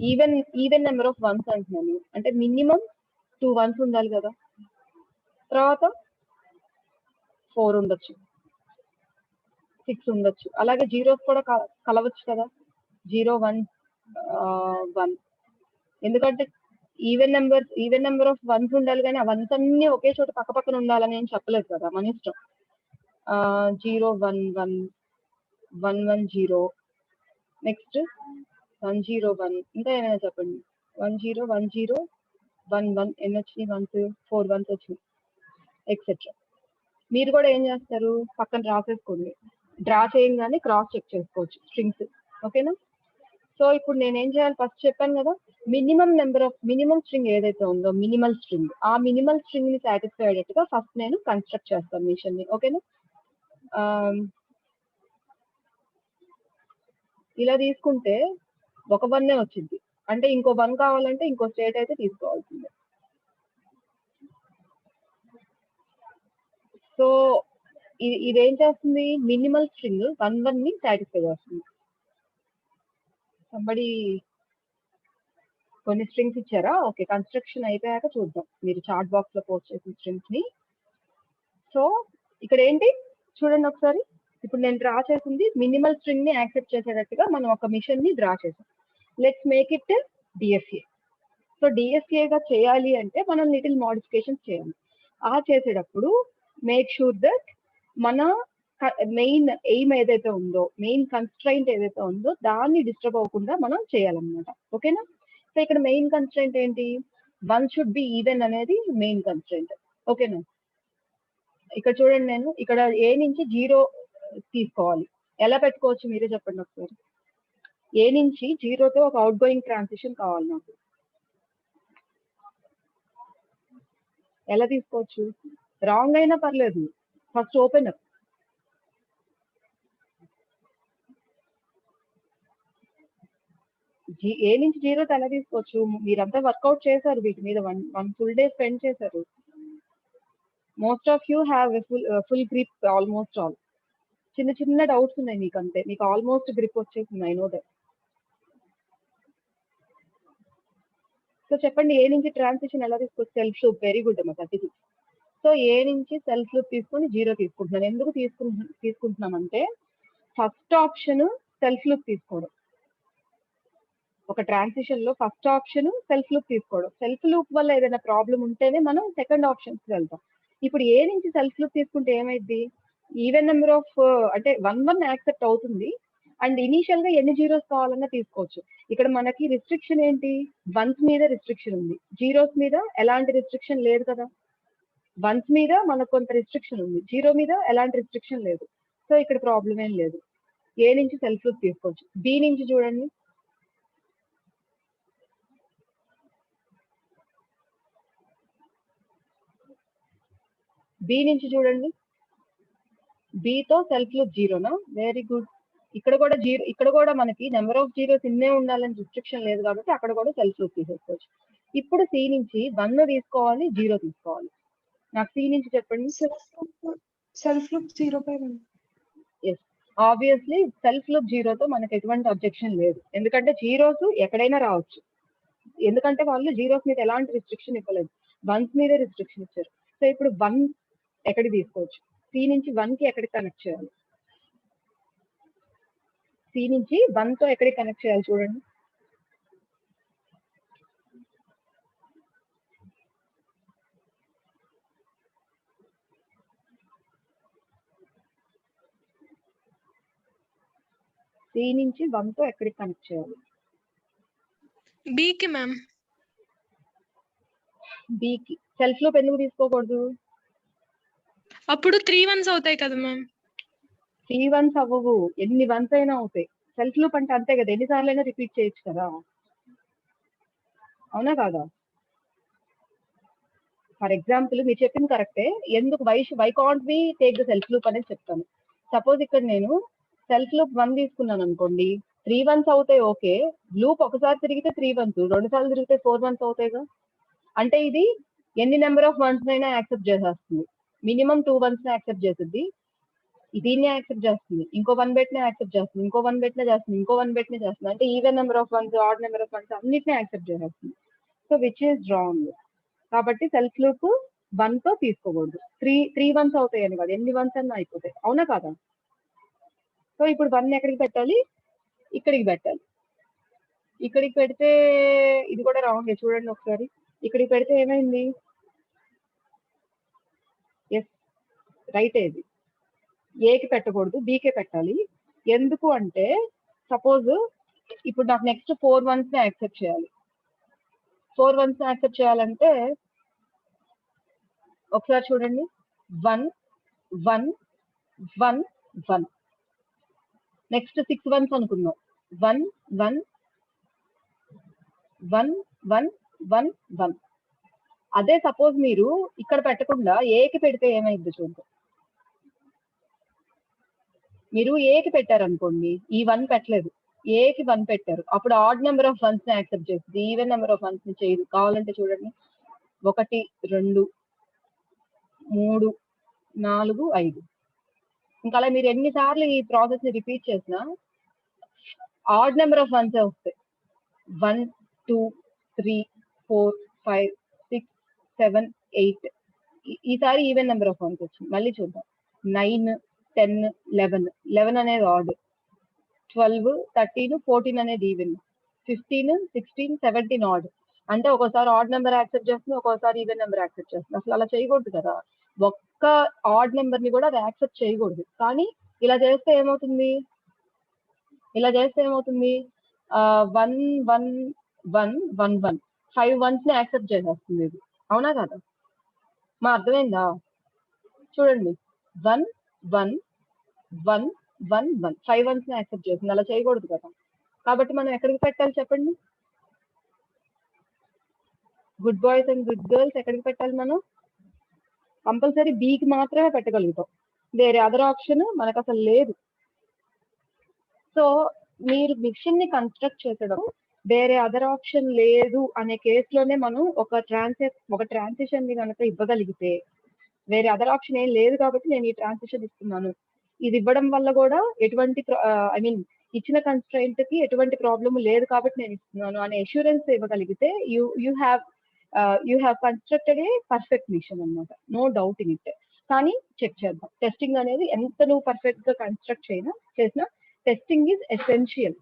A: ఈవెన్ నెంబర్ ఆఫ్ వన్స్ అంటున్నాను అంటే మినిమం 2 వన్స్ ఉండాలి కదా, తర్వాత 4 ఉండొచ్చు, 6 ఉండొచ్చు, అలాగే జీరోస్ కూడా కలవచ్చు కదా, 0 1 1. ఎందుకంటే ఈవెన్ నెంబర్ ఆఫ్ వన్స్ ఉండాలి, కానీ ఆ వన్స్ అన్ని ఒకే చోట పక్క పక్కన ఉండాలని ఏం చెప్పలేదు కదా, మన ఇష్టం. 0 1 1 1 1 0, నెక్స్ట్ 1 0 1, ఇంకా ఏమైనా చెప్పండి. 1 0 1 0 1 1, ఎన్ని వచ్చినాయి వన్స్? 4 వన్స్ వచ్చినాయి, ఎక్సెట్రా. మీరు కూడా ఏం చేస్తారు, పక్కన రాసేసుకోండి, డ్రా చేయగానే క్రాస్ చెక్ చేసుకోవచ్చు స్ట్రింగ్స్. ఓకేనా? సో ఇప్పుడు నేనేం చేయాలి, ఫస్ట్ చెప్పాను కదా, మినిమం స్ట్రింగ్ ఏదైతే ఉందో మినిమల్ స్ట్రింగ్, ఆ మినిమల్ స్ట్రింగ్ ని సాటిస్ఫై అయ్యేట్టుగా ఫస్ట్ నేను కన్స్ట్రక్ట్ చేస్తాను మిషన్ ని. ఓకేనా? ఇలా తీసుకుంటే ఒక 1 వచ్చింది అంటే ఇంకో 1 కావాలంటే ఇంకో స్టేట్ అయితే తీసుకోవాల్సిందే. సో ఇదేం చేస్తుంది, మినిమల్ స్ట్రింగ్ 1 1 ని సాటిస్ఫై చేస్తుంది. సంబడి కొన్ని స్ట్రింగ్స్ ఇచ్చారా? ఓకే, కన్స్ట్రక్షన్ అయిపోయాక చూద్దాం, మీరు చాట్ బాక్స్ లో పోస్ట్ చేసిన స్ట్రింగ్స్ ని. సో ఇక్కడ ఏంటి చూడండి ఒకసారి, ఇప్పుడు నేను డ్రా చేసింది మినిమల్ స్ట్రింగ్ ని యాక్సెప్ట్ చేసేటట్టుగా మనం ఒక మిషన్ ని డ్రా చేసాం. Let's make it DSA. So DSA గా చేయాలి అంటే మనం లిటిల్ మోడిఫికేషన్స్ చేయాలి. ఆ చేసేటప్పుడు మేక్ షూర్ దట్ మన మెయిన్ ఎయిమ్ ఏదైతే ఉందో, మెయిన్ కన్స్ట్రైంట్ ఏదైతే ఉందో దాన్ని డిస్టర్బ్ అవ్వకుండా మనం చేయాలన్నమాట. ఓకేనా? సో ఇక్కడ మెయిన్ కన్స్ట్రైంట్ ఏంటి, 1 షుడ్ బి ఈవెన్ అనేది మెయిన్ కన్స్ట్రైంట్. ఓకేనా? ఇక్కడ చూడండి, నేను ఇక్కడ ఏ నుంచి 0 తీసుకోవాలి, ఎలా పెట్టుకోవచ్చు మీరే చెప్పండి ఒకసారి. ఏ నుంచి 0తో ఒక అవుట్ గోయింగ్ ట్రాన్సిషన్ కావాలి నాకు, ఎలా తీసుకోవచ్చు? రాంగ్ అయినా పర్లేదు, ఫస్ట్ ఓపెన్ అప్. ఏ నుంచి 0తో ఎలా తీసుకోవచ్చు? మీరంతా వర్కౌట్ చేశారు వీటి మీద, వన్ ఫుల్ డే స్పెండ్ చేశారు. Most of you have full grip almost all. చిన్న చిన్న డౌట్స్ ఉన్నాయి మీకు అంతే, మీకు ఆల్మోస్ట్ గ్రిప్ వచ్చేసింది, ఐ నో దట్. సో చెప్పండి, ఏ నుంచి ట్రాన్సిషన్ ఎలా తీసుకోవచ్చు? Self loop. వెరీ గుడ్ అమ్మా, 36. సో ఏ నుంచి సెల్ఫ్ లూప్ తీసుకొని 0 తీసుకుంటున్నాను. ఎందుకు తీసుకుంటున్నామంటే ఫస్ట్ ఆప్షన్ సెల్ఫ్ లూప్ తీసుకోవడం, ఒక ట్రాన్సిషన్ లో ఫస్ట్ ఆప్షన్ సెల్ఫ్ లూప్ తీసుకోవడం. సెల్ఫ్ లూప్ వల్ల ఏదైనా ప్రాబ్లం ఉంటేనే మనం సెకండ్ ఆప్షన్స్ కి వెళ్తాం. ఇప్పుడు ఏ నుంచి సెల్ఫ్ లూప్ తీసుకుంటే ఏమైంది, ఈవెన్ నెంబర్ ఆఫ్ అంటే 1 1 యాక్సెప్ట్ అవుతుంది, అండ్ ఇనీషియల్ గా ఎన్ని జీరోస్ కావాలన్నా తీసుకోవచ్చు. ఇక్కడ మనకి రిస్ట్రిక్షన్ ఏంటి, వన్స్ మీద రిస్ట్రిక్షన్ ఉంది, జీరోస్ మీద ఎలాంటి రిస్ట్రిక్షన్ లేదు కదా. వన్స్ మీద మనకు కొంత రిస్ట్రిక్షన్ ఉంది, 0 మీద ఎలాంటి రిస్ట్రిక్షన్ లేదు. సో ఇక్కడ ప్రాబ్లం ఏం లేదు, ఏ నుంచి సెల్ఫ్ లూప్ తీసుకోవచ్చు. బి నుంచి చూడండి, బి నుంచి చూడండి, బితో సెల్ఫ్ లూప్ 0నా? Very good. ఇక్కడ కూడా మనకి నెంబర్ ఆఫ్ జీరోస్ ఇన్నే ఉండాలని రిస్ట్రిక్షన్ లేదు కాబట్టి అక్కడ కూడా సెల్ఫ్ లూప్ తీసేసుకోవచ్చు. ఇప్పుడు సి నుంచి 1 తీసుకోవాలి, 0 తీసుకోవాలి. నాకు సి నుంచి చెప్పండి.
C: Self loop 0/1.
A: Yes, obviously self loop 0తో మనకి ఎటువంటి అబ్జెక్షన్ లేదు, ఎందుకంటే జీరోస్ ఎక్కడైనా రావచ్చు, ఎందుకంటే వాళ్ళు జీరోస్ మీద ఎలాంటి రిస్ట్రిక్షన్ ఇవ్వలేదు, వన్స్ మీద రిస్ట్రిక్షన్ ఇచ్చారు. సో ఇప్పుడు 1 ఎక్కడికి తీసుకోవచ్చు, సి నుంచి 1 కి ఎక్కడికి కనెక్ట్ చేయాలి, సి నుంచి 1 తో ఎక్కడికి కనెక్ట్ చేయాలి చూడండి. సి నుంచి 1 తో ఎక్కడికి కనెక్ట్ చేయాలి?
B: బీకి మ్యామ్.
A: బికి. సెల్ఫ్ లూప్ ఎందుకు తీసుకోకూడదు?
B: అప్పుడు 3 1s అవుతాయి కదా మ్యామ్.
A: 3 1s అవ్వవు, ఎన్ని 1s అయినా అవుతాయి. సెల్ఫ్ లూప్ అంటే అంతే కదా, ఎన్నిసార్లు అయినా రిపీట్ చేయొచ్చు కదా, అవునా కాదా? ఫర్ ఎగ్జాంపుల్ మీరు చెప్పింది కరెక్టే, ఎందుకు why can't we take the self loop అనేది చెప్తాను. సపోజ్ ఇక్కడ నేను సెల్ఫ్ లూప్ 1 తీసుకున్నాను అనుకోండి, 3 1s అవుతాయి, ఓకే. లూప్ ఒకసారి తిరిగితే 3 1s, 2 సార్లు తిరిగితే 4 1s అవుతాయిగా. అంటే ఇది ఎన్ని నెంబర్ ఆఫ్ 1s అయినా యాక్సెప్ట్ చేసేస్తుంది. మినిమం 2 1s యాక్సెప్ట్ చేస్తుంది, దీన్ని యాక్సెప్ట్ చేస్తుంది, ఇంకో 1 బెట్ నే యాక్సెప్ట్ చేస్తుంది, ఇంకో 1 బెట్ నే చేస్తుంది, ఇంకో 1 బెట్ నే చేస్తుంది. అంటే even number of 1s, odd number of 1s అన్నిటిని యాక్సెప్ట్ చేసేస్తుంది. So which is wrong. కాబట్టి సెల్ఫ్ లూప్ 1 తో తీసుకోకూడదు. 3 1s అవుతాయి అని కాదు, ఎన్ని 1s అన్నా అయిపోతాయి, అవునా కాదా? సో ఇప్పుడు 1 ఎక్కడికి పెట్టాలి? ఇక్కడికి పెట్టాలి. ఇక్కడికి పెడితే ఇది కూడా రాంగ్, చూడండి ఒకసారి. ఇక్కడికి పెడితే ఏమైంది? Yes, right. ఏది ఏకి పెట్టకూడదు, బీకే పెట్టాలి. ఎందుకు అంటే సపోజ్ ఇప్పుడు నాకు నెక్స్ట్ 4 1s ని యాక్సెప్ట్ చేయాలి. 4 1s ని యాక్సెప్ట్ చేయాలంటే ఒకసారి చూడండి, 1 1 1 1. నెక్స్ట్ 6 1s అనుకుందాం, 1 1 1 1 1 1. అదే సపోజ్ మీరు ఇక్కడ పెట్టకుండా ఏకి పెడితే ఏమైంది చూద్దాం. మీరు ఏకి పెట్టారనుకోండి, ఈ 1 పెట్టలేదు, ఏకి 1 పెట్టారు, అప్పుడు ఆడ్ నెంబర్ ఆఫ్ 1s ని యాక్సెప్ట్ చేస్తుంది, ఈవెన్ నెంబర్ ఆఫ్ 1s ని చేయదు. కావాలంటే చూడండి, 1 2 3 4 5. ఇంకా అలా మీరు ఎన్నిసార్లు ఈ ప్రాసెస్ ని రిపీట్ చేసినా ఆడ్ నెంబర్ ఆఫ్ 1s వస్తాయి. 1 2 3 4 5 6 7 8. ఈసారి ఈవెన్ నెంబర్ ఆఫ్ 1s వచ్చింది. మళ్ళీ చూద్దాం, 9 10 11. 11 అనేది ఆడ్, 12 13 14 అనేది ఈవెన్, 15 16 17 ఆడ్. అంటే ఒక్కోసారి ఆడ్ నెంబర్ యాక్సెప్ట్ చేస్తుంది, ఒక్కోసారి ఈవెన్ నెంబర్ యాక్సెప్ట్ చేస్తుంది. అసలు అలా చేయకూడదు కదా, ఒక్క ఆడ్ నెంబర్ ని కూడా అది యాక్సెప్ట్ చేయకూడదు. కానీ ఇలా చేస్తే ఏమవుతుంది? 1 1 1 1 1 5 1s ని యాక్సెప్ట్ చేసేస్తుంది ఇది, అవునా కదా? మా అర్థమైందా? చూడండి, 1 1 1 1 1 5 1s ని యాక్సెప్ట్ చేస్తుంది. అలా చేయకూడదు కదా. కాబట్టి మనం ఎక్కడికి పెట్టాలి చెప్పండి? Good boys and good girls ఎక్కడికి పెట్టాలి? మనం కంపల్సరీ బీకి మాత్రమే పెట్టగలుగుతాం, వేరే అదర్ ఆప్షన్ మనకు అసలు లేదు. సో మీరు మిషన్ ని కన్స్ట్రక్ట్ చేసడం వేరే అదర్ ఆప్షన్ లేదు అనే కేసులోనే మనం ఒక ట్రాన్సిషన్ ని కనుక ఇవ్వగలిగితే, వేరే అదర్ ఆప్షన్ ఏం లేదు కాబట్టి నేను ఈ ట్రాన్సిషన్ ఇస్తున్నాను, ఇది ఇవ్వడం వల్ల కూడా ఎటువంటి ఇచ్చిన కన్స్ట్రైంట్ కి ఎటువంటి ప్రాబ్లం లేదు కాబట్టి నేను ఇస్తున్నాను అనే అష్యూరెన్స్ ఇవ్వగలిగితే you have constructed a perfect machine అన్నమాట, నో డౌట్ ఇన్ ఇట్. కానీ చెక్ చేద్దాం, టెస్టింగ్ అనేది ఎంత నువ్వు పర్ఫెక్ట్ గా కన్స్ట్రక్ట్ చేసినా testing is essential,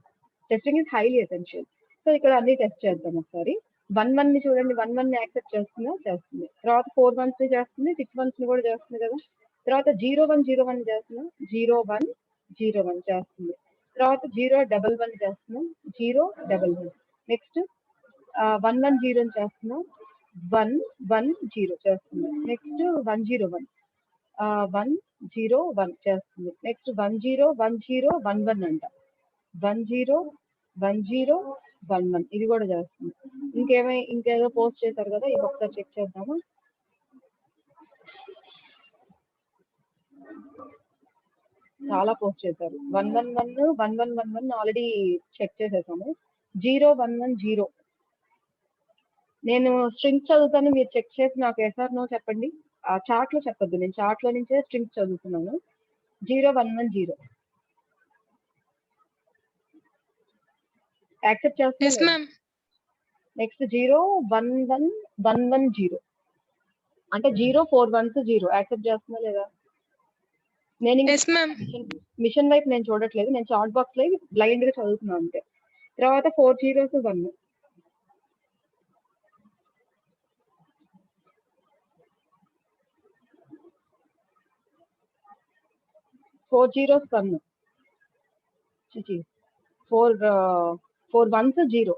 A: testing is highly essential. So ఇక్కడ అన్ని టెస్ట్ చేద్దాం ఒకసారి. 1 1 ని చూడండి, 1 1 ని యాక్సెప్ట్ చేస్తుంది, తర్వాత 4 1s ని చేస్తుంది, 6 1s ని కూడా చేస్తుంది కదా. తర్వాత 0 1 0 1 చేస్తున్నా, 0 1 0 1 చేస్తుంది. తర్వాత 0 1 1 చేస్తున్నాం, 0 1 1. నెక్స్ట్ 1 1 0 చేస్తున్నాం, 1 1 0 చేస్తుంది. నెక్స్ట్ 1 0 1 1 0 1 చేస్తుంది. నెక్స్ట్ 1 0 1 0 1 1 అంట, 1 0 1 0 1 1 ఇది కూడా చేస్తుంది. ఇంకేదో పోస్ట్ చేశారు కదా, ఇది ఒకసారి చెక్ చేద్దామా. చాలా పోస్ట్ చేశారు. 1 1 1 1 1 1 1 ఆల్రెడీ చెక్ చేసేసాము. 0 1 1 0. నేను స్ట్రింగ్స్ చదువుతాను, మీరు చెక్ చేసి నాకు ఎస్ఆర్ నో చెప్పండి. ఆ చార్ట్ లో చెప్పొద్దు, నేను చార్ట్ లో నుంచే స్ట్రింగ్స్ చదువుతున్నాను. 0 1 1 0 యాక్సెప్ట్ చేస్తున్నా. నెక్స్ట్ 0 1 1 1 1 0 అంటే 0 4 1s 0 యాక్సెప్ట్ చేస్తున్నా లేదా? నేను మిషన్ వైపు నేను చూడట్లేదు, నేను చార్ట్ బాక్స్ లో బ్లైండ్ గా చదువుతున్నాను అంతే. తర్వాత 4 zeros 1, 4 zeros 1, 4 1s 0.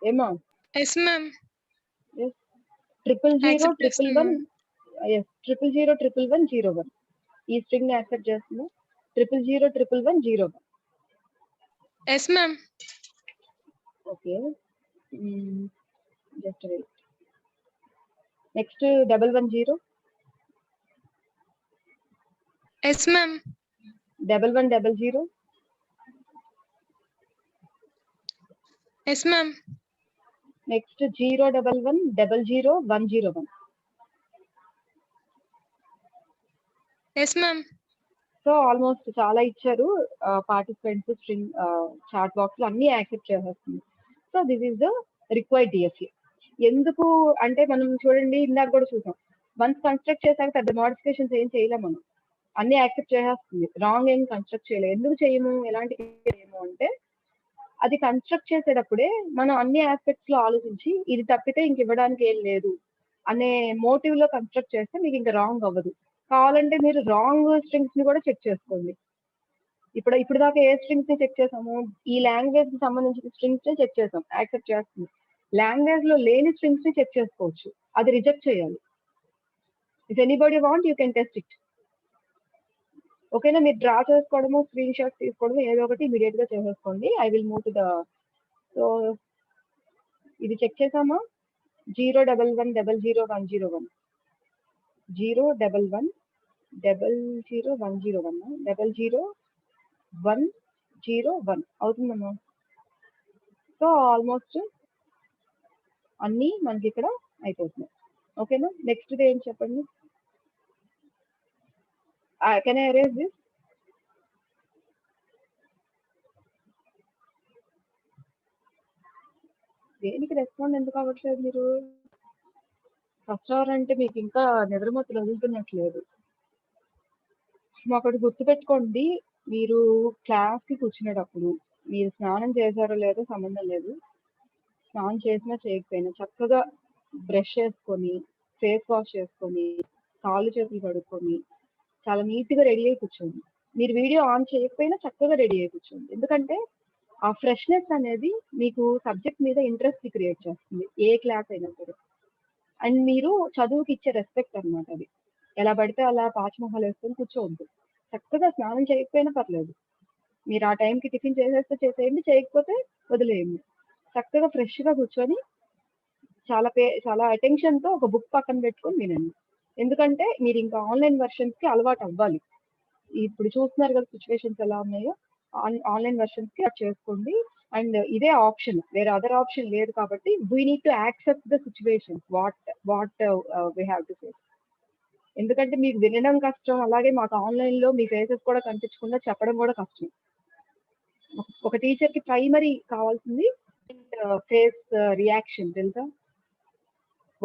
A: ఏమా?
B: Yes ma'am.
A: 000
B: Accept చేస్తున్నా.
A: 111 01101 ఈ స్ట్రింగ్ ని యాక్సెప్ట్ చేస్తున్నా. 000 111 01
B: yes ma'am.
A: Okay, just wait. Next 110
B: yes ma'am.
A: 1100
B: yes ma'am.
A: Next 011 00101
B: yes ma'am.
A: So almost చాలా ఇచ్చారు పార్టిసిపెంట్స్. స్ట్రింగ్ చాట్ బాక్స్ లో అన్ని యాక్సెప్ట్ చేసేస్తుంది. So this is the required DSC. ఎందుకు అంటే మనం చూడండి, ఇందాక కూడా చూసాం, వన్స్ కన్స్ట్రక్ట్ చేశాక పెద్ద మోడిఫికేషన్స్ ఏం చేయలేము మనం, అన్ని యాక్సెప్ట్ చేసేస్తుంది. రాంగ్ ఏం కన్స్ట్రక్ట్ చేయలేదు. ఎందుకు చేయము, ఎలాంటి చేయము అంటే అది కన్స్ట్రక్ట్ చేసేటప్పుడే మనం అన్ని ఆస్పెక్ట్స్ లో ఆలోచించి ఇది తప్పితే ఇంక ఇవ్వడానికి ఏం లేదు అనే మోటివ్ లో కన్స్ట్రక్ట్ చేస్తే మీకు ఇంకా రాంగ్ అవ్వదు. కావాలంటే మీరు రాంగ్ స్ట్రింగ్స్ ని కూడా చెక్ చేసుకోండి. ఇప్పుడు దాకా ఏ స్ట్రింగ్స్ ని చెక్ చేసాము, ఈ లాంగ్వేజ్ కి సంబంధించిన స్ట్రింగ్స్ ని చెక్ చేసాం, యాక్సెప్ట్ చేస్తుంది. లాంగ్వేజ్ లో లేని స్ట్రింగ్స్ ని చెక్ చేసుకోవచ్చు, అది రిజెక్ట్ చేయాలి. If anybody want you can test it. ఓకేనా, మీరు డ్రా చేసుకోవడము, స్క్రీన్ షాట్ తీసుకోవడము ఏదో ఒకటి ఇమీడియట్ గా చేసేసుకోండి. I will move to the. So ఇది చెక్ చేసామా, 011 00101 011 00101 00101 అవుతుందమ్మా. సో ఆల్మోస్ట్ అన్ని మనకి ఇక్కడ అయిపోతున్నాయి. ఓకేనా, నెక్స్ట్ ఏం చెప్పండి. Can I erase this? దేనికి రెస్పాండ్ ఎందుకు అవ్వట్లేదు మీరు? ఫస్ట్ అవర్ అంటే మీకు ఇంకా నిద్రమత్తులు వదులుతున్నట్లేదు. ఒకటి గుర్తుపెట్టుకోండి, మీరు క్లాస్ కి కూర్చునేటప్పుడు మీరు స్నానం చేశారో లేదో సంబంధం లేదు. స్నానం చేసినా చేయకపోయినా చక్కగా బ్రష్ చేసుకొని, ఫేస్ వాష్ చేసుకొని, కాళ్ళు చేతులు కడుక్కొని చాలా నీట్ గా రెడీ అయి కూర్చోండి. మీరు వీడియో ఆన్ చేయకపోయినా చక్కగా రెడీ అయి కూర్చోండి. ఎందుకంటే ఆ ఫ్రెష్నెస్ అనేది మీకు సబ్జెక్ట్ మీద ఇంట్రెస్ట్ క్రియేట్ చేస్తుంది, ఏ క్లాస్ అయినా సరే. అండ్ మీరు చదువుకి ఇచ్చే రెస్పెక్ట్ అనమాట అది. ఎలా పడితే అలా పాచిమొహాలు వేసుకొని కూర్చోవద్దు. చక్కగా స్నానం చేయకపోయినా పర్లేదు, మీరు ఆ టైంకి టిఫిన్ చేసేస్తే చేసేయండి, చేయకపోతే వదిలేయండి. చక్కగా ఫ్రెష్ గా కూర్చొని చాలా అటెన్షన్ తో ఒక బుక్ పక్కన పెట్టుకొని వినండి. ఎందుకంటే మీరు ఇంకా ఆన్లైన్ వర్షన్స్ కి అలవాటు అవ్వాలి. ఇప్పుడు చూస్తున్నారు కదా సిచ్యువేషన్స్ ఎలా ఉన్నాయో, ఆన్లైన్ వర్షన్స్ కి అది చేసుకోండి. అండ్ ఇదే ఆప్షన్, వేరే అదర్ ఆప్షన్ లేదు కాబట్టి we need to accept the situation what we have to face. ఎందుకంటే మీకు వినడం కష్టం, అలాగే మాకు ఆన్లైన్ లో మీ ఫేసెస్ కూడా కనిపించకుండా చెప్పడం కూడా కష్టం. ఒక టీచర్ కి ప్రైమరీ కావాల్సింది ఫేస్ రియాక్షన్, తెలుసా?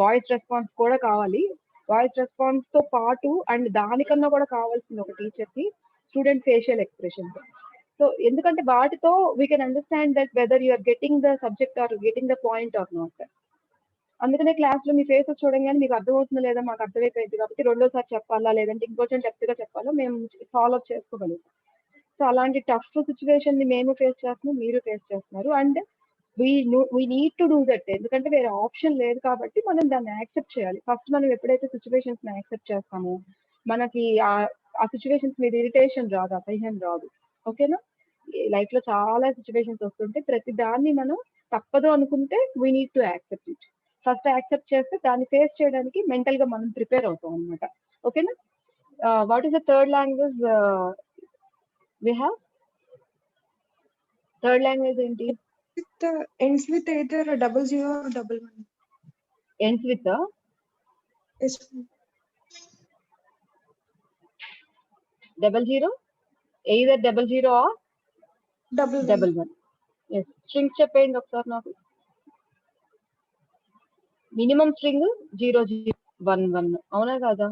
A: వాయిస్ రెస్పాన్స్ కూడా కావాలి. వాయిస్ రెస్పాన్స్ తో పాటు అండ్ దానికన్నా కూడా కావాల్సింది ఒక టీచర్ కి స్టూడెంట్ ఫేషియల్ ఎక్స్ప్రెషన్. సో ఎందుకంటే వాటితో we can understand that whether you are getting the subject or getting the point or not. అందుకనే క్లాస్ లో మీ ఫేసెస్ చూడంగానే మీకు అర్థమవుతుందా లేదా మాకు అర్థమైపోయింది కాబట్టి రెండోసారి చెప్పాలా లేదంటే ఇంకొంచెం డెప్త్ గా చెప్పాలా మేము ఫాలో అప్ చేసుకోగలుగుతాం. సో అలాంటి టఫ్ సిచ్యువేషన్ ని మేము ఫేస్ చేస్తున్నాం, మీరు ఫేస్ చేస్తున్నారు. And we need to do that. ఎందుకంటే వేరే ఆప్షన్ లేదు కాబట్టి మనం దాన్ని యాక్సెప్ట్ చేయాలి. ఫస్ట్ మనం ఎప్పుడైతే సిచ్యువేషన్స్ ని యాక్సెప్ట్ చేస్తామో మనకి ఆ సిచ్యువేషన్స్ మీద ఇరిటేషన్ రాదు, అసహ్యం రాదు. ఓకేనా, లైఫ్ లో చాలా సిచ్యువేషన్స్ వస్తుంటే ప్రతి దాన్ని మనం తప్పదు అనుకుంటే we need to accept it. First accept చేస్తే దాన్ని ఫేస్ చేయడానికి మెంటల్ గా మనం ప్రిపేర్ అవుతాం అనమాట. ఓకేనా, what is the third language we have? Third language ఏంటి?
C: Ends with either 00 or 11.
A: Ends with
C: Yes.
A: 00, either 00 or 11. Yes, strings చెప్పండి ఒకసారి నాకు. మినిమం స్ట్రింగ్ 0011, అవునా కాదా?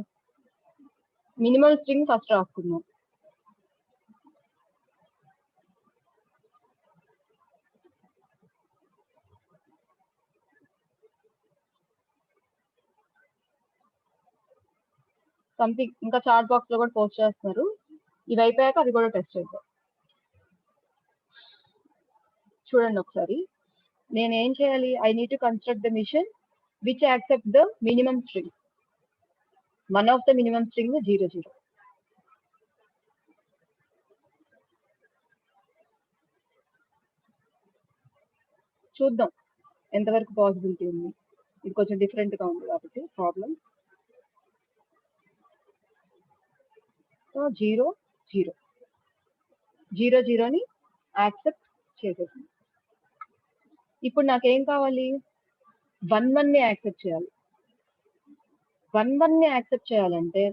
A: మినిమం స్ట్రింగ్ ఫస్ట్ రాసుకుందాం. సంథింగ్ ఇంకా చాట్ బాక్స్ లో కూడా పోస్ట్ చేస్తున్నారు. ఇది అయిపోయాక అది కూడా టెస్ట్ చేద్దాం. చూడండి ఒకసారి, నేను ఏం చేయాలి? I need to construct the machine which accept the minimum string. One of the minimum string is 0 0. చూద్దాం ఎంతవరకు పాసిబిలిటీ ఉంది. ఇది కొంచెం డిఫరెంట్ గా ఉంది కాబట్టి ప్రాబ్లం. సో 0 0 0 0ని యాక్సెప్ట్ చేసేసింది. ఇప్పుడు నాకేం కావాలి, 1 1ని యాక్సెప్ట్ చేయాలి. 1 1ని యాక్సెప్ట్ చేయాలంటే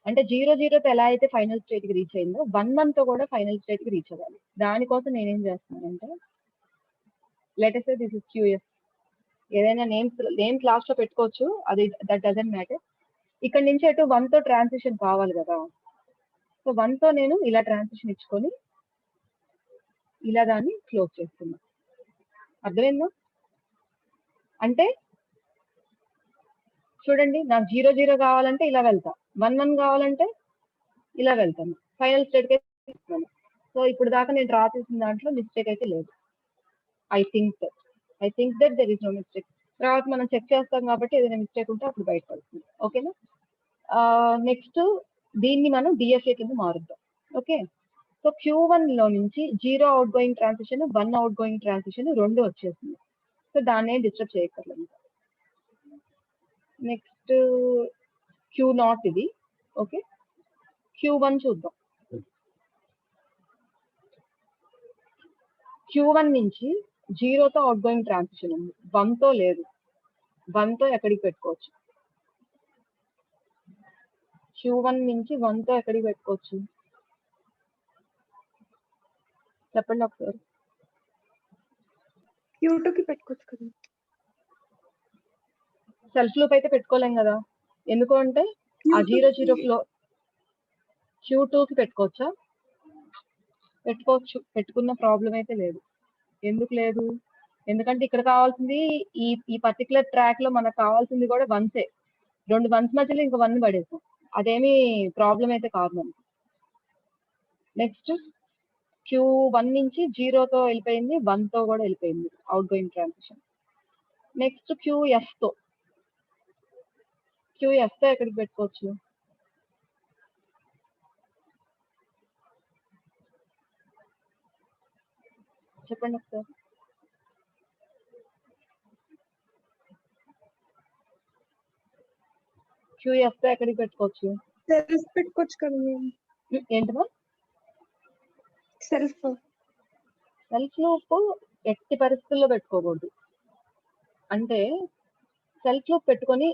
A: అంటే 0 0తో ఎలా అయితే ఫైనల్ స్టేట్ కి రీచ్ అయిందో 1 1తో కూడా ఫైనల్ స్టేట్ కి రీచ్ అవ్వాలి. దానికోసం నేనేం చేస్తున్నానంటే let us say this is QF. ఏదైనా నేమ్స్ లాస్ట్ లో పెట్టుకోవచ్చు, అది దట్ డజంట్ మ్యాటర్. ఇక్కడ నుంచి అటు 1తో ట్రాన్సిషన్ కావాలి కదా. సో 1తో నేను ఇలా ట్రాన్సిషన్ ఇచ్చుకొని ఇలా దాన్ని క్లోజ్ చేస్తున్నా. అర్థమైందా? అంటే చూడండి, నాకు 0 0 కావాలంటే ఇలా వెళ్తా, 1 1 కావాలంటే ఇలా వెళ్తాను, ఫైనల్ స్టేట్ కి ఇస్తున్నాను. సో ఇప్పుడు దాకా నేను డ్రా చేసిన దాంట్లో మిస్టేక్ అయితే లేదు. I think that there is no mistake. తర్వాత మనం చెక్ చేస్తాం కాబట్టి ఏదైనా మిస్టేక్ ఉంటే అప్పుడు బయటపడుతుంది. ఓకేనా? నెక్స్ట్ దీన్ని మనం డిఎఫ్ఏ కింద మారుద్దాం. ఓకే, సో Q1 లో నుంచి 0 out going transition, 1 out going transition 2 వచ్చేసింది. సో దాన్ని ఏం డిస్టర్బ్ చేయక్కర్లేదు. నెక్స్ట్ Q0 ఇది. ఓకే, Q1 చూద్దాం. Q1 నుంచి 0తో అవుట్ గోయింగ్ ట్రాన్సిషన్ ఉంది, 1తో లేదు. 1తో ఎక్కడికి పెట్టుకోవచ్చు? Q1 నుంచి 1తో ఎక్కడికి పెట్టుకోవచ్చు చెప్పండి ఒకసారి.
C: Q2కి పెట్టుకోవచ్చు కదా.
A: సెల్ఫ్ లూప్ అయితే పెట్టుకోలేం కదా. ఎందుకు అంటే ఆ 0 0 ఫ్లో Q2కి పెట్టుకోవచ్చా? పెట్టుకోవచ్చు, పెట్టుకున్న ప్రాబ్లం అయితే లేదు. ఎందుకు లేదు? ఎందుకంటే ఇక్కడ కావాల్సింది ఈ పర్టికులర్ ట్రాక్ లో మనకు కావాల్సింది కూడా వన్సే. 2 వన్స్ మధ్యలో ఇంకో 1 పడేసాం, అదేమి ప్రాబ్లం అయితే కాదు మనకి. నెక్స్ట్ Q1 నుంచి 0తో వెళ్ళిపోయింది, 1తో కూడా వెళ్ళిపోయింది అవుట్ గోయింగ్ ట్రాన్సిషన్. నెక్స్ట్ QFతో ఎక్కడికి పెట్టుకోవచ్చు? చెప్పండి ఒకసారి. QFతో ఎక్కడికి పెట్టుకోవచ్చు?
C: సెల్ఫ్ పెట్టుకోవచ్చు కదా.
A: ఏంటమ్మా?
C: సెల్ఫ్
A: లూప్ ఎట్టి పరిస్థితుల్లో పెట్టుకోకూడదు. అంటే సెల్ఫ్ లూప్ పెట్టుకొని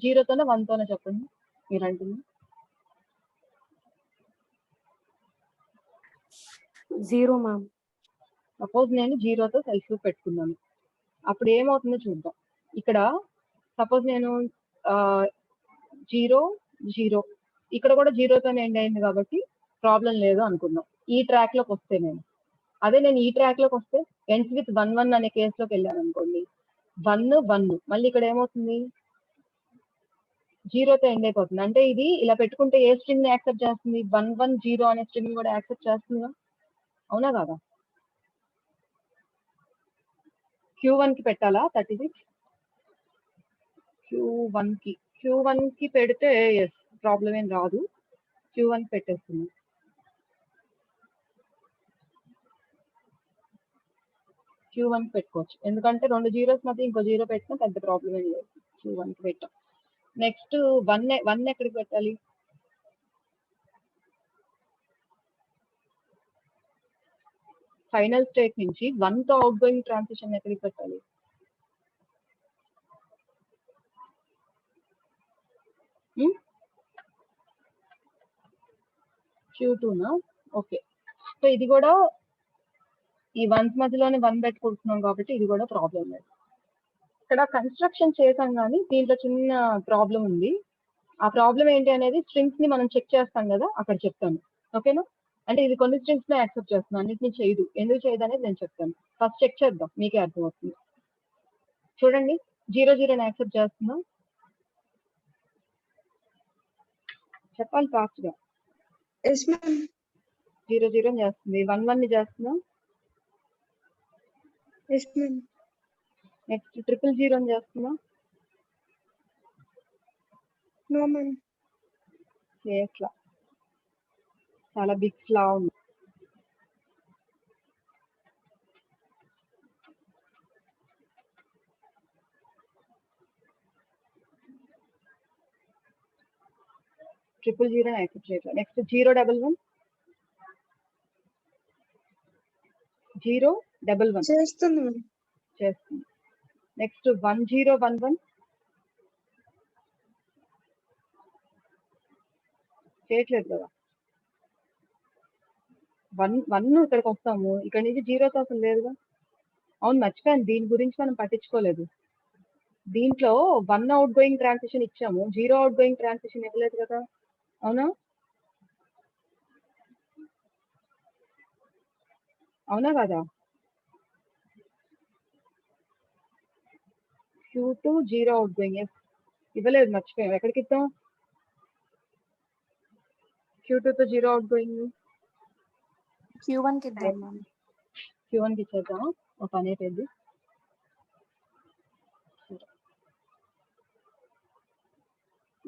A: 0తోనే 1తోనే చెప్పండి మీరు అంటుంది.
D: 0 మ్యామ్.
A: సపోజ్ నేను 0తో సెల్ఫ్ లూప్ పెట్టుకున్నాను, అప్పుడు ఏమవుతుందో చూద్దాం. ఇక్కడ సపోజ్ నేను 0 0 ఇక్కడ కూడా 0తోనే ఎండ్ అయింది కాబట్టి ప్రాబ్లం లేదు అనుకుందాం. ఈ ట్రాక్ లోకి వస్తే నేను ఈ ట్రాక్ లోకి వస్తే ఎండ్స్ విత్ 1 1 అనే కేసులోకి వెళ్ళాను అనుకోండి, 1 1 మళ్ళీ ఇక్కడ ఏమవుతుంది? 0తో ఎండ్ అయిపోతుంది. అంటే ఇది ఇలా పెట్టుకుంటే ఏ స్ట్రింగ్ ని యాక్సెప్ట్ చేస్తుంది? 1 1 0 అనే స్ట్రింగ్ కూడా యాక్సెప్ట్ చేస్తుందా? అవునా కాదా? Q1 కి పెట్టాలా 36? Q1 కి పెడితే ఎస్, ప్రాబ్లం ఏం రాదు. Q1 పెట్టేస్తుంది. Q1 పెట్టుకోవచ్చు, ఎందుకంటే 2 జీరోస్ మధ్య ఇంకో 0 పెట్టినా పెద్ద ప్రాబ్లం ఏం లేదు. Q1 కి పెట్టాం. నెక్స్ట్ 1 ఎక్కడికి పెట్టాలి? ఫైనల్ స్టేట్ నుంచి 1తో అవుట్ గోయింగ్ ట్రాన్సిషన్ ఎక్కడికి పెట్టాలి? Q2నా? ఓకే, సో ఇది కూడా ఈ 1s మధ్యలోనే 1 పెట్టుకుంటున్నాం కాబట్టి ఇది కూడా ప్రాబ్లం లేదు. ఇక్కడ కన్స్ట్రక్షన్ చేసాం కానీ దీంట్లో చిన్న ప్రాబ్లం ఉంది. ఆ ప్రాబ్లం ఏంటి అనేది స్ట్రింగ్స్ ని మనం చెక్ చేస్తాం కదా, అక్కడ చెప్తాను. ఓకేనా? అంటే ఇది కొన్ని స్ట్రింగ్స్ లో యాక్సెప్ట్ చేస్తున్నాను, అన్నిటిని చేయదు. ఎందుకు చేయదు అనేది నేను చెప్తాను. ఫస్ట్ చెక్ చేద్దాం, మీకే అర్థమవుతుంది. చూడండి, 0 0ని యాక్సెప్ట్ చేస్తున్నా, చెప్పాలి ఫాస్ట్ గా.
C: Yes ma'am.
A: 0 0 చేస్తుంది, 1 1 ని చేస్తున్నా,
C: ఎస్ మ్యామ్.
A: నెక్స్ట్ 000 అని చేస్తున్నా
C: No, ma'am.
A: చేయట్లా, చాలా బిగ్ ఫ్లా ఉంది. ట్రిపుల్ జీరో యాక్సెప్ట్ చేయట్లా. నెక్స్ట్ 011 011
C: చేస్తుంది ma'am.
A: చేస్తుంది. నెక్స్ట్ 1011 చేయట్లేదు కదా. 1 ఇక్కడికి వస్తాము, ఇక్కడ నుంచి 0తో అసలు లేదుగా. అవును మర్చిపోయాను, దీని గురించి మనం పట్టించుకోలేదు. దీంట్లో 1 అవుట్ గోయింగ్ ట్రాన్సిషన్ ఇచ్చాము, 0 అవుట్ గోయింగ్ ట్రాన్సిషన్ ఇవ్వలేదు కదా. అవునా అవునా కదా. Q2 0 అవుట్ గోయింగ్ ఇవ్వలేదు, మర్చిపోయాం. ఎక్కడికి ఇద్దాం Q2 తో 0 అవుట్ గోయింగ్?
D: Q1 కి ఇద్దాం మ్యామ్.
A: Q1 కి ఇచ్చేద్దాం. ఒక పని అయిపోయింది.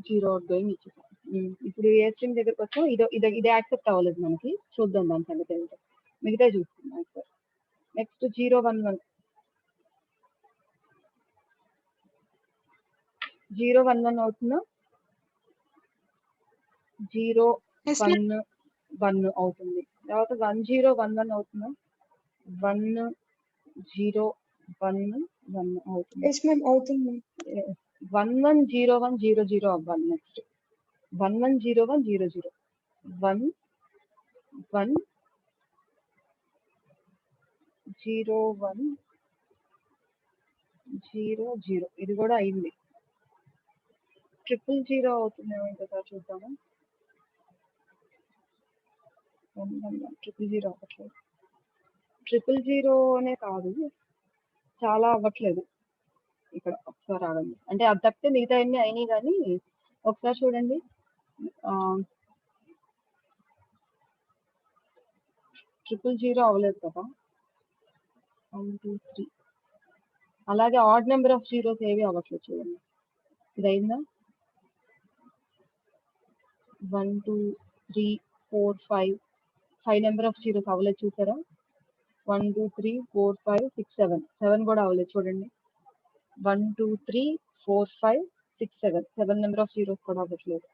A: 0 అవుట్ గోయింగ్ ఇచ్చేసాం. ఇప్పుడు ఏ స్ట్రింగ్ దగ్గరకు వచ్చాం, ఇదే యాక్సెప్ట్ అవ్వలేదు మనకి. చూద్దాం దాని సంగతి ఏంటో, మిగతా చూస్తున్నాం. నెక్స్ట్ 011 011 అవుతుందా? 011 అవుతుంది. తర్వాత 1011 అవుతుందా? 1011 అవుతుంది.
C: Yes ma'am, అవుతుంది ma'am.
A: 110100 అవ్వాలి. నెక్స్ట్ 110100 110100 ఇది కూడా అయింది. 000 అవుతుందేమో, ఇంకోసారి చూద్దాము. 000 అవ్వట్లేదు. 000 అనే కాదు, చాలా అవ్వట్లేదు ఇక్కడ. ఒకసారి ఆగండి, అంటే అది తప్పితే మిగతా అన్ని అయినాయి, కానీ ఒకసారి చూడండి. 000 అవ్వలేదు కదా. 1 2 3 అలాగే ఆడ్ నెంబర్ ఆఫ్ జీరోస్ ఏవి అవ్వట్లేదు. చూడండి, ఇది అయిందా? 1 2 3 4 5 నెంబర్ ఆఫ్ జీరోస్ అవ్వలేదు. చూసారా? 1 2 3 4 5 6 7 కూడా అవ్వలేదు. చూడండి, 1 2 3 4 5 6 7 నెంబర్ ఆఫ్ జీరోస్ కూడా అవ్వట్లేదు.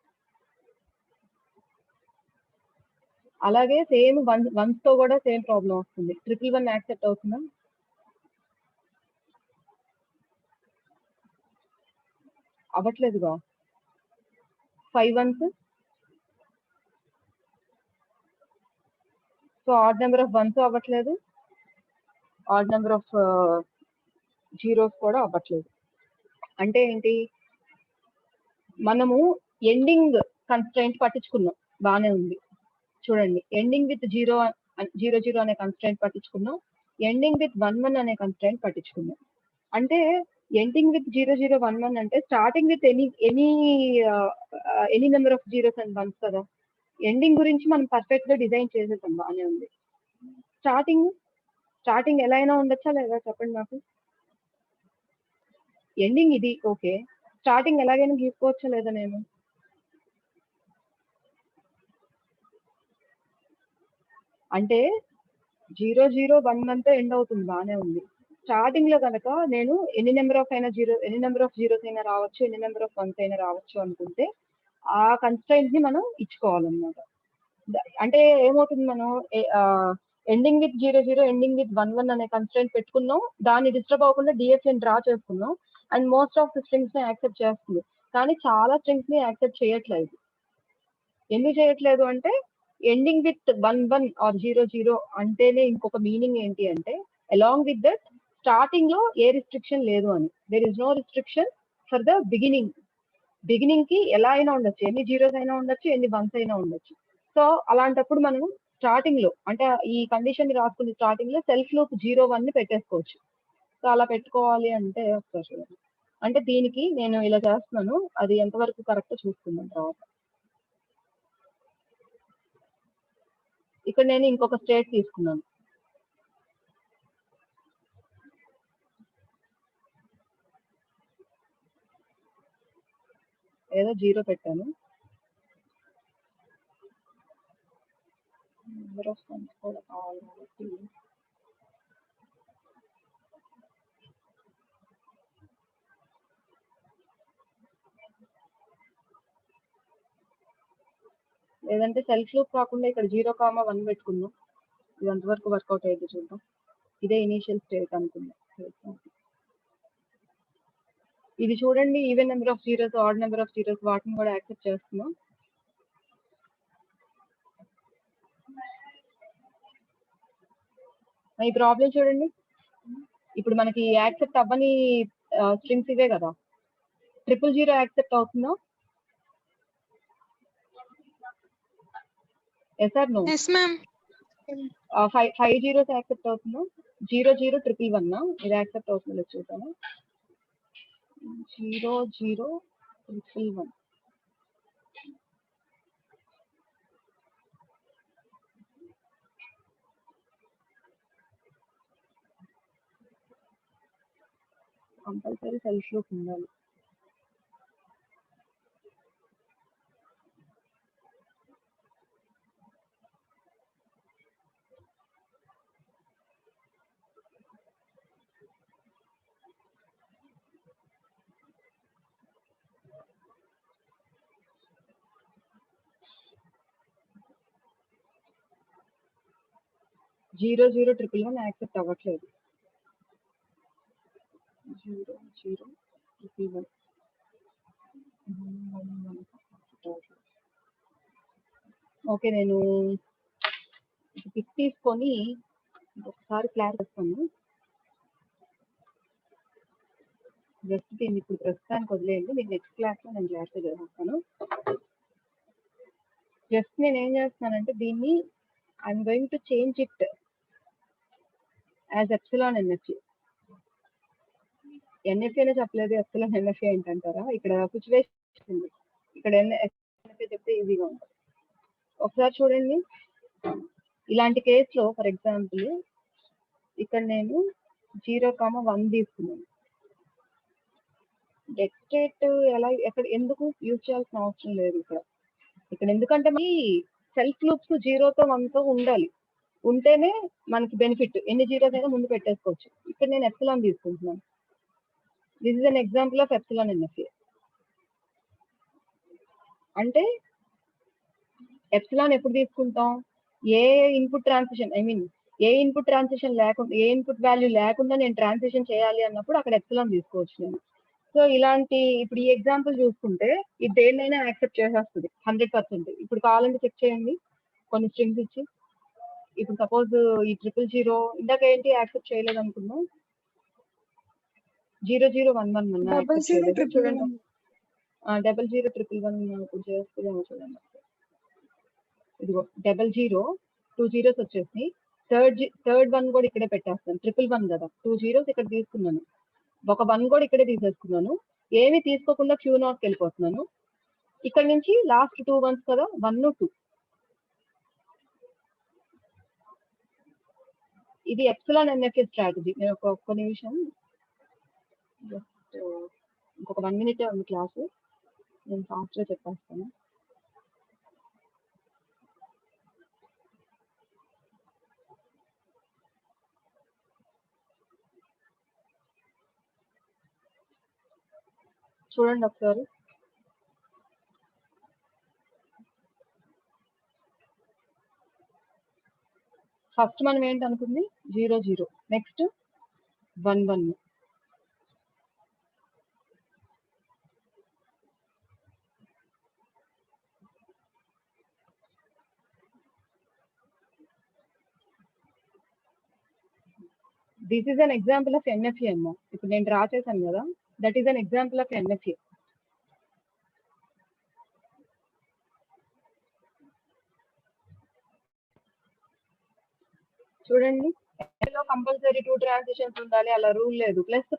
A: అలాగే సేమ్ వన్స్ తో కూడా సేమ్ ప్రాబ్లం వస్తుంది. 111 యాక్సెప్ట్ అవుతుందా? అవ్వట్లేదుగా. 5 once, so odd number of once అవ్వట్లేదు, ఆడ్ నెంబర్ ఆఫ్ జీరోస్ కూడా అవ్వట్లేదు. అంటే ఏంటి, మనము ఎండింగ్ కన్స్ట్రైంట్ పట్టించుకున్నాం, బాగానే ఉంది. చూడండి, ఎండింగ్ విత్ 0 అనే కన్స్ట్రైంట్ పట్టించుకున్నాం, ఎండింగ్ విత్ 11 అనే కన్స్ట్రైంట్ పట్టించుకున్నాం. అంటే ఎండింగ్ విత్ 0011 అంటే starting with any number of zeros and once కదా. ఎండింగ్ గురించి మనం పర్ఫెక్ట్ గా డిజైన్ చేసేసాం, బాగానే ఉంది. స్టార్టింగ్ ఎలా అయినా ఉండొచ్చా లేదా, చెప్పండి నాకు. ఎండింగ్ ఇది ఓకే, స్టార్టింగ్ ఎలాగైనా గీసుకోవచ్చా లేదా నేను? అంటే 0011 తో ఎండ్ అవుతుంది, బాగానే ఉంది. స్టార్టింగ్ లో కనుక నేను ఎన్ని నెంబర్ ఆఫ్ జీరోస్ అయినా రావచ్చు, ఎన్ని నెంబర్ ఆఫ్ వన్స్ అయినా రావచ్చు అనుకుంటే ఆ కన్స్ట్రైంట్ ని మనం ఇచ్చుకోవాలన్నమాట. అంటే ఏమవుతుంది, మనం ఎండింగ్ విత్ 00 ఎండింగ్ విత్ 11 అనే కన్స్ట్రైంట్ పెట్టుకున్నాం, దాన్ని డిస్టర్బ్ అవ్వకుండా డిఎఫ్ఎన్ డ్రా చేసుకున్నాం, and most of the strings ని యాక్సెప్ట్ చేస్తుంది. కానీ చాలా స్ట్రింగ్స్ ని యాక్సెప్ట్ చేయట్లేదు. ఎందుకు చేయట్లేదు అంటే ఎండింగ్ విత్ 11 ఆర్ 00 అంటేనే ఇంకొక మీనింగ్ ఏంటి అంటే, అలాంగ్ విత్ దట్ స్టార్టింగ్ లో ఏ రిస్ట్రిక్షన్ లేదు అని. There is no restriction for the beginning కి ఎలా అయినా ఉండొచ్చు, ఎన్ని జీరోస్ అయినా ఉండొచ్చు, ఎన్ని వన్స్ అయినా ఉండొచ్చు. సో అలాంటప్పుడు మనం స్టార్టింగ్ లో, అంటే ఈ కండిషన్ ని రాసుకుని స్టార్టింగ్ లో సెల్ఫ్ లూప్ 01 ని పెట్టేసుకోవచ్చు. సో అలా పెట్టుకోవాలి అంటే ఒకసారి చూడండి. అంటే దీనికి నేను ఇలా చేస్తున్నాను, అది ఎంతవరకు కరెక్ట్ చూసుకుందాం తర్వాత. ఇక్కడ నేను ఇంకొక స్టేట్ తీసుకున్నాను. ఏదో 0 పెట్టాను. నెంబర్ ఆఫ్ వన్స్ కూడా కావాలి కాబట్టి లేదంటే సెల్ఫ్ లూప్ కాకుండా ఇక్కడ 0,1 పెట్టుకుందాం. ఇది అంతవరకు వర్కౌట్ అయ్యేది చూద్దాం. ఇదే ఇనీషియల్ స్టేట్ అనుకుందాం. ఇది చూడండి, even number of zeros, odd number of zeros వాటిని కూడా యాక్సెప్ట్ చేస్తున్నాం. ఈ ప్రాబ్లం చూడండి, ఇప్పుడు మనకి యాక్సెప్ట్ అవ్వని స్ట్రింగ్స్ ఇవే కదా. 000 యాక్సెప్ట్ అవుతుందా? Yes or no?
B: Yes ma'am.
A: 5 zeros accept అవుతుందా? 00111 ఇది యాక్సెప్ట్ అవుతుందో చూద్దాము. 00111 కంపల్సరీ సెల్ఫ్ లూప్ ఉండాలి. జీరో జీరో 111 యాక్సెప్ట్ అవ్వట్లేదు. 00111 ఓకే, నేను పిక్ తీసుకొని ఒకసారి క్లాస్ చేస్తాను. జస్ట్ దీన్ని ఇప్పుడు ప్రస్తుతానికి వదిలేయండి, నేను నెక్స్ట్ క్లాస్లో నేను క్లాస్ చేస్తాను. జస్ట్ నేను ఏం చేస్తున్నానంటే దీన్ని I'm going to change it as epsilon NFA. NFA అనే చెప్పలేదు, ఎప్సిలాన్ ఎన్ఎఫ్ఏ ఏంటంటారా? ఇక్కడ సిచ్యువేషన్ ఉంది, ఇక్కడ ఎన్ఎఫ్ఏ చెప్తే ఈజీగా ఉంటుంది. ఒకసారి చూడండి, ఇలాంటి కేసులో ఫర్ ఎగ్జాంపుల్ ఇక్కడ నేను 0,1 తీసుకున్నాను. డెట్ స్టేట్ ఎందుకు యూజ్ చేయాల్సిన అవసరం లేదు ఇక్కడ ఎందుకంటే మీ సెల్ఫ్ లూప్స్ 0తో 1తో ఉండాలి, ఉంటేనే మనకి బెనిఫిట్. ఎన్ని జీరోస్ అయినా ముందు పెట్టేసుకోవచ్చు. ఇక్కడ నేను ఎప్సిలాన్ తీసుకుంటున్నాను. This is an example of epsilon NFA. అంటే ఎప్సిలాన్ ఎప్పుడు తీసుకుంటాం? ఏ ఇన్పుట్ ట్రాన్సిషన్, ఏ ఇన్పుట్ ట్రాన్సిషన్ లేకుండా, ఏ ఇన్పుట్ వాల్యూ లేకుండా నేను ట్రాన్సిషన్ చేయాలి అన్నప్పుడు అక్కడ ఎప్సిలాన్ తీసుకోవచ్చు నేను. సో ఇలాంటి ఇప్పుడు ఈ ఎగ్జాంపుల్ చూసుకుంటే ఇది దేన్నైనా యాక్సెప్ట్ చేసేస్తుంది 100%. ఇప్పుడు కావాలంటే చెక్ చేయండి కొన్ని స్ట్రింగ్స్ ఇచ్చి. ఇప్పుడు సపోజ్ ఈ 000 ఇందాక ఏంటి యాక్సెప్ట్ చేయలేదు అనుకున్నాం, 00111 యాక్సెప్ట్ చేయలేదు. చూడండి 00111 ఇప్పుడు చేస్తుందేమో చూడండి. ఇదిగో 00 2 జీరోస్ వచ్చేసి థర్డ్ వన్ కూడా ఇక్కడే పెట్టేస్తాను. 111 కదా, 2 జీరోస్ ఇక్కడ తీసుకున్నాను, ఒక 1 కూడా ఇక్కడే తీసేసుకున్నాను, ఏమి తీసుకోకుండా Q0కి వెళ్ళిపోతున్నాను. ఇక్కడ నుంచి లాస్ట్ 2 1s కదా, 1 2. ఇది ఎప్సిలాన్ ఎన్ఎఫ్ఏ స్ట్రాటజీ. నేను ఒక్క నిమిషం, జస్ట్ ఇంకొక 1 మినిటే ఉంది క్లాసు, నేను ఫాస్ట్గా చెప్పేస్తాను. చూడండి ఒకసారి. ఫస్ట్ మనం ఏంటి అనుకుంది 00, next 11. This is an example of NFA అమ్మా. ఇప్పుడు నేను డ్రా చేశాను కదా, that is an example of NFA. చూడండి, కంపల్సరీ 2 ట్రాన్సిషన్స్ ఉండాలి అలా రూల్ లేదు. ప్లస్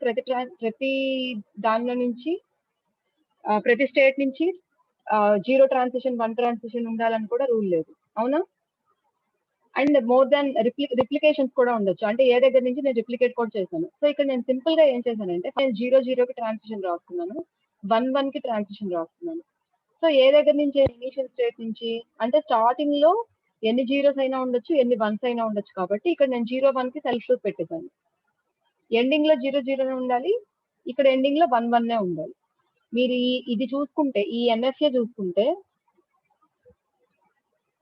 A: ప్రతి దానిలో నుంచి ప్రతి స్టేట్ నుంచి 0 ట్రాన్సిషన్ 1 ట్రాన్సిషన్ ఉండాలని కూడా రూల్ లేదు, అవునా? అండ్ మోర్ దాన్ రిప్లికేషన్స్ కూడా ఉండొచ్చు, అంటే ఏ దగ్గర నుంచి నేను రిప్లికేట్ కూడా చేశాను. సో ఇక్కడ నేను సింపుల్ గా ఏం చేశానంటే నేను 00కి ట్రాన్సిషన్ రాస్తున్నాను, 1 కి ట్రాన్సిషన్ రాస్తున్నాను. సో ఏ దగ్గర నుంచి ఇనిషియల్ స్టేట్ నుంచి అంటే స్టార్టింగ్ లో ఎన్ని జీరోస్ అయినా ఉండొచ్చు, ఎన్ని వన్స్ అయినా ఉండొచ్చు, కాబట్టి ఇక్కడ నేను 0 1 కి సెల్ఫ్ లూప్ పెట్టేదాన్ని. ఎండింగ్ లో 0 0 ఉండాలి, ఇక్కడ ఎండింగ్ లో 1 1 ఉండాలి. మీరు ఇది చూసుకుంటే ఈ ఎన్ఎఫ్ఏ చూసుకుంటే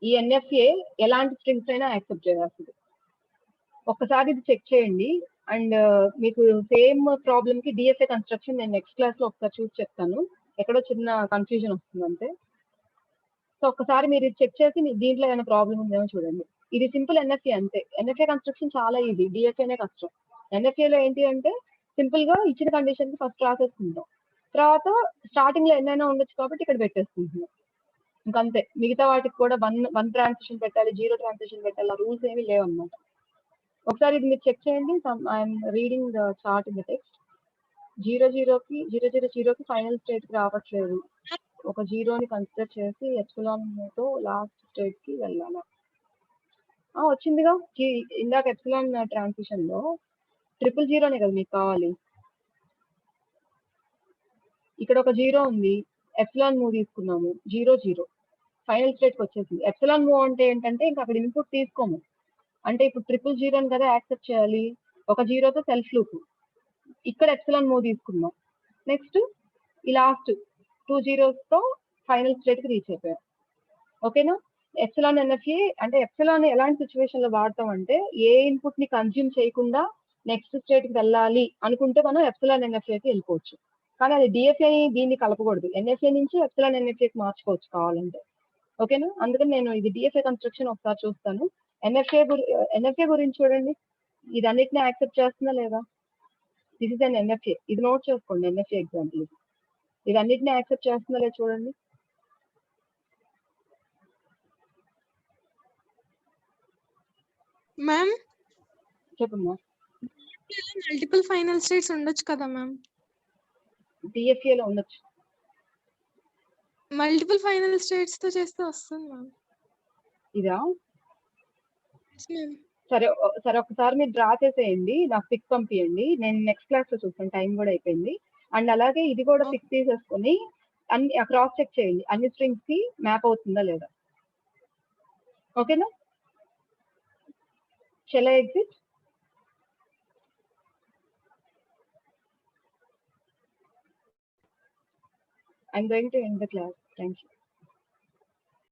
A: ఈ ఎన్ఎఫ్ఏ ఎలాంటి స్ట్రింగ్స్ అయినా యాక్సెప్ట్ చేయాల్సింది. ఒక్కసారి ఇది చెక్ చేయండి. అండ్ మీకు సేమ్ ప్రాబ్లమ్ కి డిఎఫ్ఏ కన్స్ట్రక్షన్ నేను నెక్స్ట్ క్లాస్ లో ఒకసారి చూసి చెప్తాను. ఎక్కడో చిన్న కన్ఫ్యూజన్ వస్తుంది అంతే. సో ఒక్కసారి మీరు చెక్ చేసి దీంట్లో ఏమైనా ప్రాబ్లమ్ ఉందేమో చూడండి. ఇది సింపుల్ ఎన్ఎఫ్ఏ అంతే. ఎన్ఎఫ్ఏ కన్స్ట్రక్షన్ చాలా ఈజీ, డిఎఫ్ఏనే కష్టం. ఎన్ఎఫ్ఏలో ఏంటి అంటే సింపుల్ గా ఇచ్చిన కండిషన్ కి ఫస్ట్ రాసేసుకుంటాం, తర్వాత స్టార్టింగ్ లో ఎన్నైనా ఉండొచ్చు కాబట్టి ఇక్కడ పెట్టేసుకుంటున్నాం. ఇంకంతే. మిగతా వాటికి కూడా 1 ట్రాన్సిషన్ పెట్టాలి, 0 ట్రాన్సిషన్ పెట్టాలి, రూల్స్ ఏమీ లేవన్నమాట. ఒకసారి ఇది మీరు చెక్ చేయండి. I'm reading the chart in the text. 0 0 కి ఫైనల్ స్టేట్ కి రావట్లేదు. ఒక 0ని కన్సిడర్ చేసి ఎప్సిలాన్ తో లాస్ట్ స్టేట్ కి వెళ్ళాలా? వచ్చిందిగా. ఇందాక ఎప్సిలాన్ ట్రాన్సిషన్ లో 000 కదా మీకు కావాలి. ఇక్కడ ఒక 0 ఉంది, ఎప్సిలాన్ మూవ్ తీసుకున్నాము, 0 0 ఫైనల్ స్టేట్ కి వచ్చేసింది. ఎప్సిలాన్ మూవ్ అంటే ఏంటంటే ఇంకా అక్కడ ఇన్పుట్ తీసుకోము, అంటే ఇప్పుడు 000 కదా యాక్సెప్ట్ చేయాలి. ఒక 0తో సెల్ఫ్ లూప్, ఇక్కడ ఎప్సిలాన్ మూవ్ తీసుకున్నాం. నెక్స్ట్ ఈ లాస్ట్ 2 zeros తో ఫైనల్ స్టేట్ కి రీచ్ అయిపోయాం. ఓకేనా? ఎప్సిలాన్ ఎన్ఎఫ్ఏ అంటే ఎప్సిలాన్ ఎలాంటి సిచ్యువేషన్ లో వాడతాం అంటే ఏ ఇన్పుట్ ని కన్జ్యూమ్ చేయకుండా నెక్స్ట్ స్టేట్ కి వెళ్ళాలి అనుకుంటే మనం ఎప్సిలాన్ ఎన్ఎఫ్ఏకి వెళ్ళిపోవచ్చు. కానీ అది డిఎఫ్ఏ దీన్ని కలపకూడదు. ఎన్ఎఫ్ఏ నుంచి ఎప్సిలాన్ ఎన్ఎఫ్ఏకి మార్చుకోవచ్చు కావాలంటే. ఓకేనా? అందుకని నేను ఇది డిఎఫ్ఏ కన్స్ట్రక్షన్ ఒకసారి చూస్తాను. ఎన్ఎఫ్ఏ గురించి చూడండి, ఇది అన్నిటిని యాక్సెప్ట్ చేస్తుందా లేదా? This is an NFA. ఇది నోట్ చేసుకోండి. ఎన్ఎఫ్ఏ ఎగ్జాంపుల్ ఇది అన్నిటిని యాక్సెప్ట్ చేస్తుందా లేదా చూడండి.
B: మ్యామ్
A: చెప్పమ్మా.
B: మల్టిపుల్ ఫైనల్ స్టేట్స్ ఉండొచ్చు కదా మ్యామ్?
A: డిఎఫ్ఏ లో ఉండొచ్చు.
B: మల్టిపుల్ ఫైనల్ స్టేట్స్ తో చేస్తే వస్తుంది మ్యామ్.
A: ఇదా?
B: మ్యామ్
A: సరే సరే, ఒకసారి మీరు డ్రా చేసేయండి, నాకు పిక్ పంపించండి. నేను నెక్స్ట్ క్లాస్ లో చూస్తాను, టైం కూడా అయిపోయింది. అండ్ అలాగే ఇది కూడా పిక్ తీసేసుకొని అన్ని క్రాస్ చెక్ చేయండి, అన్ని స్ట్రింగ్స్ కి మ్యాప్ అవుతుందా లేదా. ఓకేనా? Shall I exit? I'm going to end the class. Thank you.